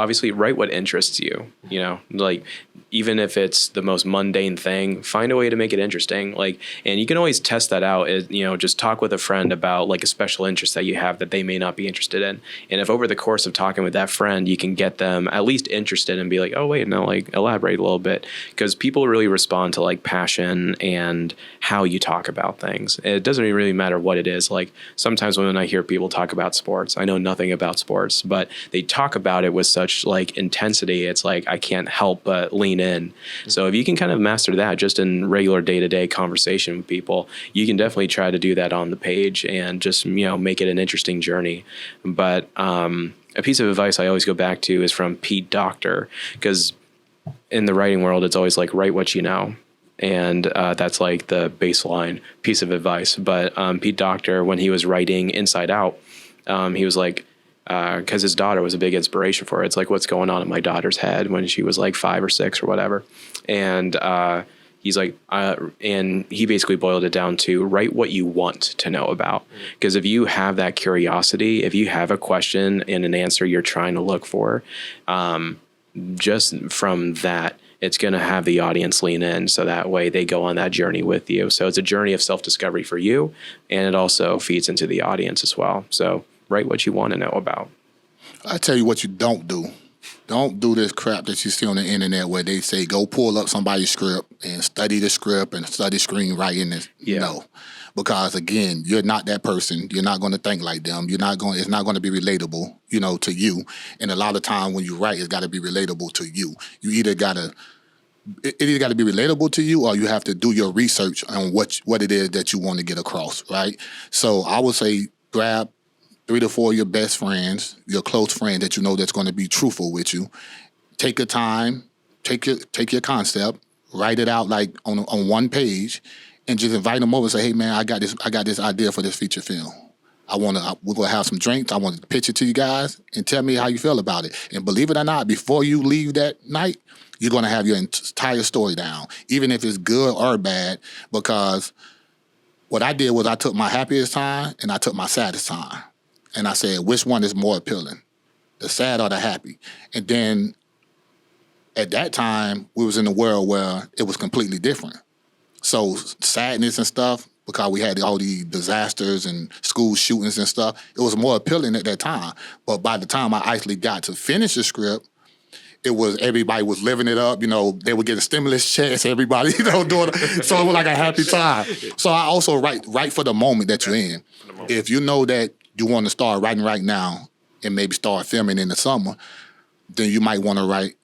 what interests you, you know, like, even if it's the most mundane thing, find a way to make it interesting. Like, and you can always test that out, you know, just talk with a friend about like a special interest that you have that they may not be interested in. And if over the course of talking with that friend, you can get them at least interested and be like, oh, wait, no, like elaborate a little bit. Because people really respond to like passion and how you talk about things. It doesn't really matter what it is. Like sometimes when I hear people talk about sports, I know nothing about sports, but they talk about it with such like intensity. It's like, I can't help but lean in. Mm-hmm. So if you can kind of master that just in regular day-to-day conversation with people, you can definitely try to do that on the page and just, you know, make it an interesting journey. But a piece of advice I always go back to is from Pete Docter, because in the writing world, it's always like, write what you know. And that's like the baseline piece of advice. But Pete Docter, when he was writing Inside Out, he was like, because his daughter was a big inspiration for it. It's like, what's going on in my daughter's head when she was like 5 or 6 or whatever. And he's like, and he basically boiled it down to write what you want to know about. Because if you have that curiosity, if you have a question and an answer you're trying to look for, just from that, it's going to have the audience lean in. So that way they go on that journey with you. So it's a journey of self-discovery for you. And it also feeds into the audience as well. So write what you want to know about. I tell you what you don't do. Don't do this crap that you see on the internet where they say, go pull up somebody's script and study the script and study screenwriting. No. Because again, you're not that person. You're not going to think like them. It's not going to be relatable, you know, to you. And a lot of time when you write, it's got to be relatable to you. You either got to be relatable to you, or you have to do your research on what it is that you want to get across, right? So I would say grab 3 to 4 of your best friends, your close friend that you know that's going to be truthful with you. Take your time, take your concept, write it out like on one page, and just invite them over and say, hey man, I got this idea for this feature film. We're gonna have some drinks. I want to pitch it to you guys and tell me how you feel about it. And believe it or not, before you leave that night, you're gonna have your entire story down, even if it's good or bad, because what I did was I took my happiest time and I took my saddest time. And I said, which one is more appealing, the sad or the happy? And then at that time, we was in a world where it was completely different. So sadness and stuff, because we had all these disasters and school shootings and stuff, it was more appealing at that time. But by the time I actually got to finish the script, everybody was living it up. You know, they were getting stimulus checks, everybody, you know, doing it. So it was like a happy time. So I also write for the moment that you're in. If you know that you want to start writing right now and maybe start filming in the summer, then you might want to write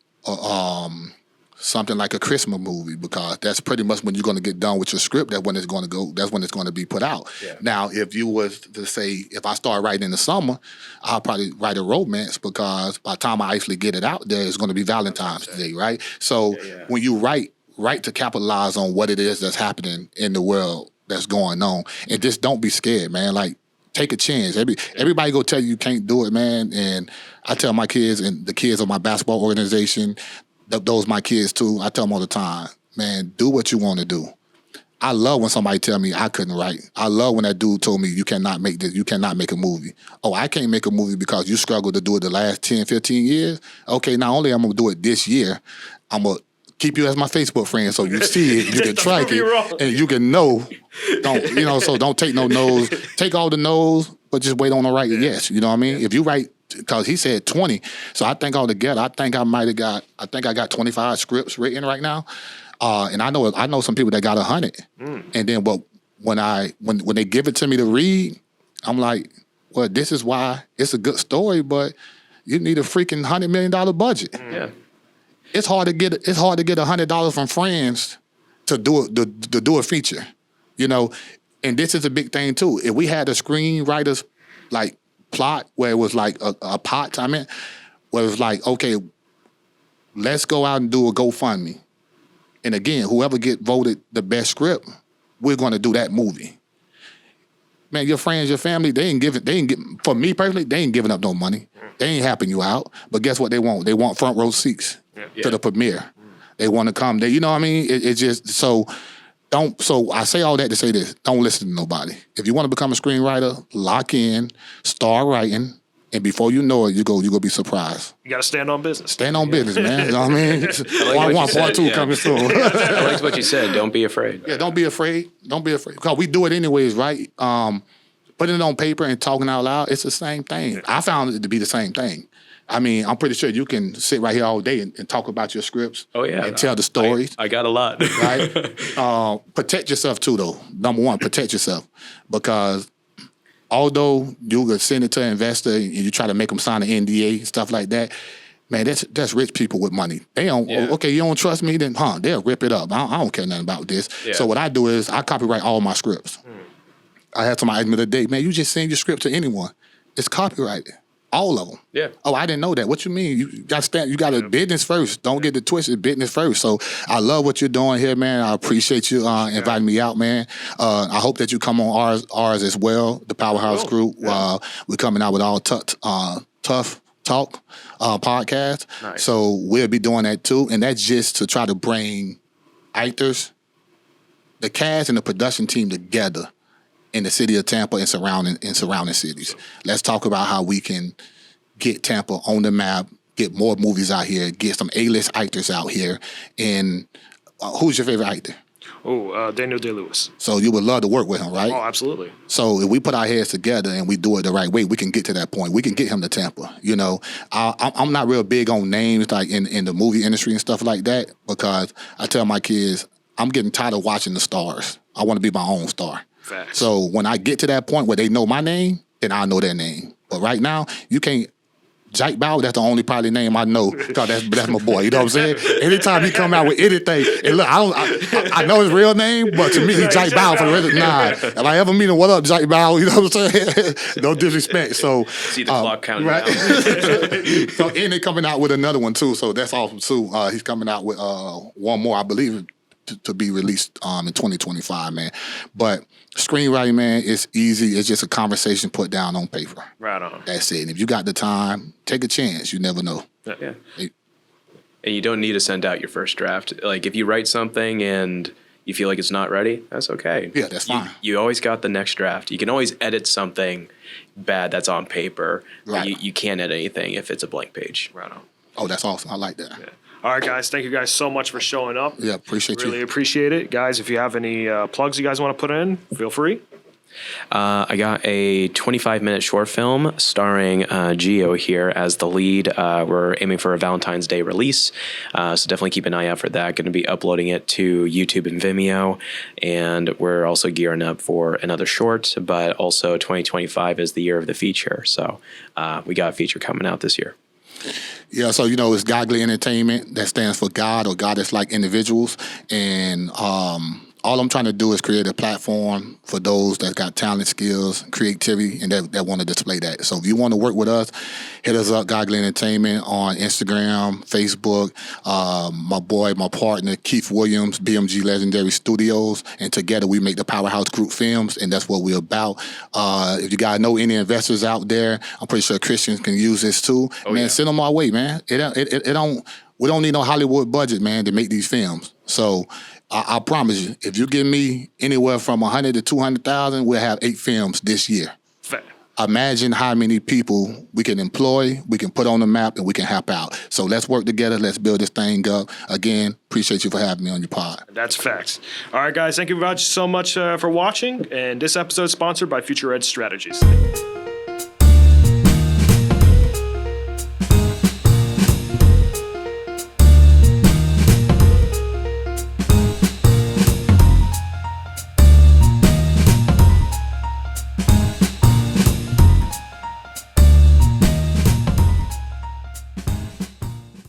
something like a Christmas movie, because that's pretty much when you're going to get done with your script. That's when it's going to go. That's when it's going to be put out. Yeah. Now, if you was to say, if I start writing in the summer, I'll probably write a romance, because by the time I actually get it out there, it's going to be Valentine's Day, right? So when you write to capitalize on what it is that's happening in the world that's going on, and just don't be scared, man. Like, take a chance. Everybody go tell you can't do it, man. And I tell my kids and the kids of my basketball organization, those my kids too, I tell them all the time, man, do what you want to do. I love when somebody tell me I couldn't write. I love when that dude told me you cannot make this, you cannot make a movie. Oh, I can't make a movie because you struggled to do it the last 10, 15 years? Okay, not only I'm going to do it this year, I'm going to keep you as my Facebook friend so you see it, you can track it, and you can know. So don't take no no's. Take all the no's, but just wait on the right yes. You know what I mean? If you write, because he said 20, so I think altogether, I think I got 25 scripts written right now. And I know some people that got 100. And then when they give it to me to read, I'm like, well, this is why it's a good story, but you need a freaking $100 million budget. Yeah. It's hard to get $100 from friends to do a feature, And this is a big thing too. If we had a screenwriter's like plot where it was like a pot, where it was like, okay, let's go out and do a GoFundMe. And again, whoever get voted the best script, we're going to do that movie. Man, your friends, your family, for me personally, they ain't giving up no money. They ain't helping you out. But guess what they want? They want front row seats to the premiere. They want to come there. You know what I mean? It's just, so I say all that to say this. Don't listen to nobody. If you want to become a screenwriter, lock in, start writing, and before you know it, you go be surprised. You got to stand on business. Stand on business, man. You know what I mean? Part two coming soon. I liked what you said. Don't be afraid. Yeah, don't be afraid. Don't be afraid. Because we do it anyways, right? Putting it on paper and talking out loud, it's the same thing. I found it to be the same thing. I mean, I'm pretty sure you can sit right here all day and talk about your scripts. Oh, yeah. And tell the stories. I got a lot. Right? Protect yourself, too, though. Number one, protect yourself. Because although you could send it to an investor and you try to make them sign an NDA, stuff like that, man, that's rich people with money. They don't, okay, you don't trust me, then, they'll rip it up. I don't care nothing about this. Yeah. So what I do is I copyright all my scripts. I had somebody ask me the other day, man, you just send your script to anyone. It's copyrighted. All of them. Yeah. Oh, I didn't know that. What you mean? You got to business first. Don't get the twisted. Business first. So I love what you're doing here, man. I appreciate you inviting me out, man. I hope that you come on ours as well, the Powerhouse Group. Yeah. We're coming out with all Tough Talk podcast. Nice. So we'll be doing that too. And that's just to try to bring actors, the cast, and the production team together in the city of Tampa and surrounding cities. Let's talk about how we can get Tampa on the map, get more movies out here, get some A-list actors out here. And who's your favorite actor? Daniel Day-Lewis. So you would love to work with him, right? Oh, absolutely. So if we put our heads together and we do it the right way, we can get to that point. We can get him to Tampa. I'm not real big on names like in the movie industry and stuff like that because I tell my kids, I'm getting tired of watching the stars. I want to be my own star. Facts. So when I get to that point where they know my name, then I know their name. But right now, you can't. Jake Bauer, that's the only probably name I know because that's my boy. You know what I'm saying? Anytime he come out with anything, and look, I know his real name, but to me, he's Jake Bauer for the rest of the night. If I ever meet him, what up, Jake Bauer? You know what I'm saying? No disrespect. So see the clock counting right? down. So and they're coming out with another one too. So that's awesome too. He's coming out with one more, I believe, to be released in 2025, man. But screenwriting, man, it's easy. It's just a conversation put down on paper. Right on. That's it. And if you got the time, take a chance. You never know. Yeah. And you don't need to send out your first draft. Like if you write something and you feel like it's not ready, that's okay. Yeah, that's fine. You always got the next draft. You can always edit something bad that's on paper. Right. You can't edit anything if it's a blank page. Right on. Oh, that's awesome. I like that. Yeah. All right, guys. Thank you guys so much for showing up. Yeah, appreciate you. Really appreciate it. Guys, if you have any plugs you guys want to put in, feel free. I got a 25-minute short film starring Gio here as the lead. We're aiming for a Valentine's Day release, so definitely keep an eye out for that. Going to be uploading it to YouTube and Vimeo, and we're also gearing up for another short, but also 2025 is the year of the feature, so we got a feature coming out this year. Yeah, so it's Godly Entertainment. That stands for God or Goddess like individuals. And all I'm trying to do is create a platform for those that got talent, skills, creativity, and that want to display that. So if you want to work with us, hit us up, Goggle Entertainment, on Instagram, Facebook. My partner, Keith Williams, BMG Legendary Studios, and together we make the Powerhouse Group Films, and that's what we're about. If you guys know any investors out there, I'm pretty sure Christians can use this too. Send them our way, man. We don't need no Hollywood budget, man, to make these films. So I promise you, if you give me anywhere from 100 to 200,000, we'll have 8 films this year. Fair. Imagine how many people we can employ, we can put on the map, and we can help out. So let's work together. Let's build this thing up. Again, appreciate you for having me on your pod. That's facts. All right, guys, thank you so much for watching. And this episode is sponsored by Future Edge Strategies.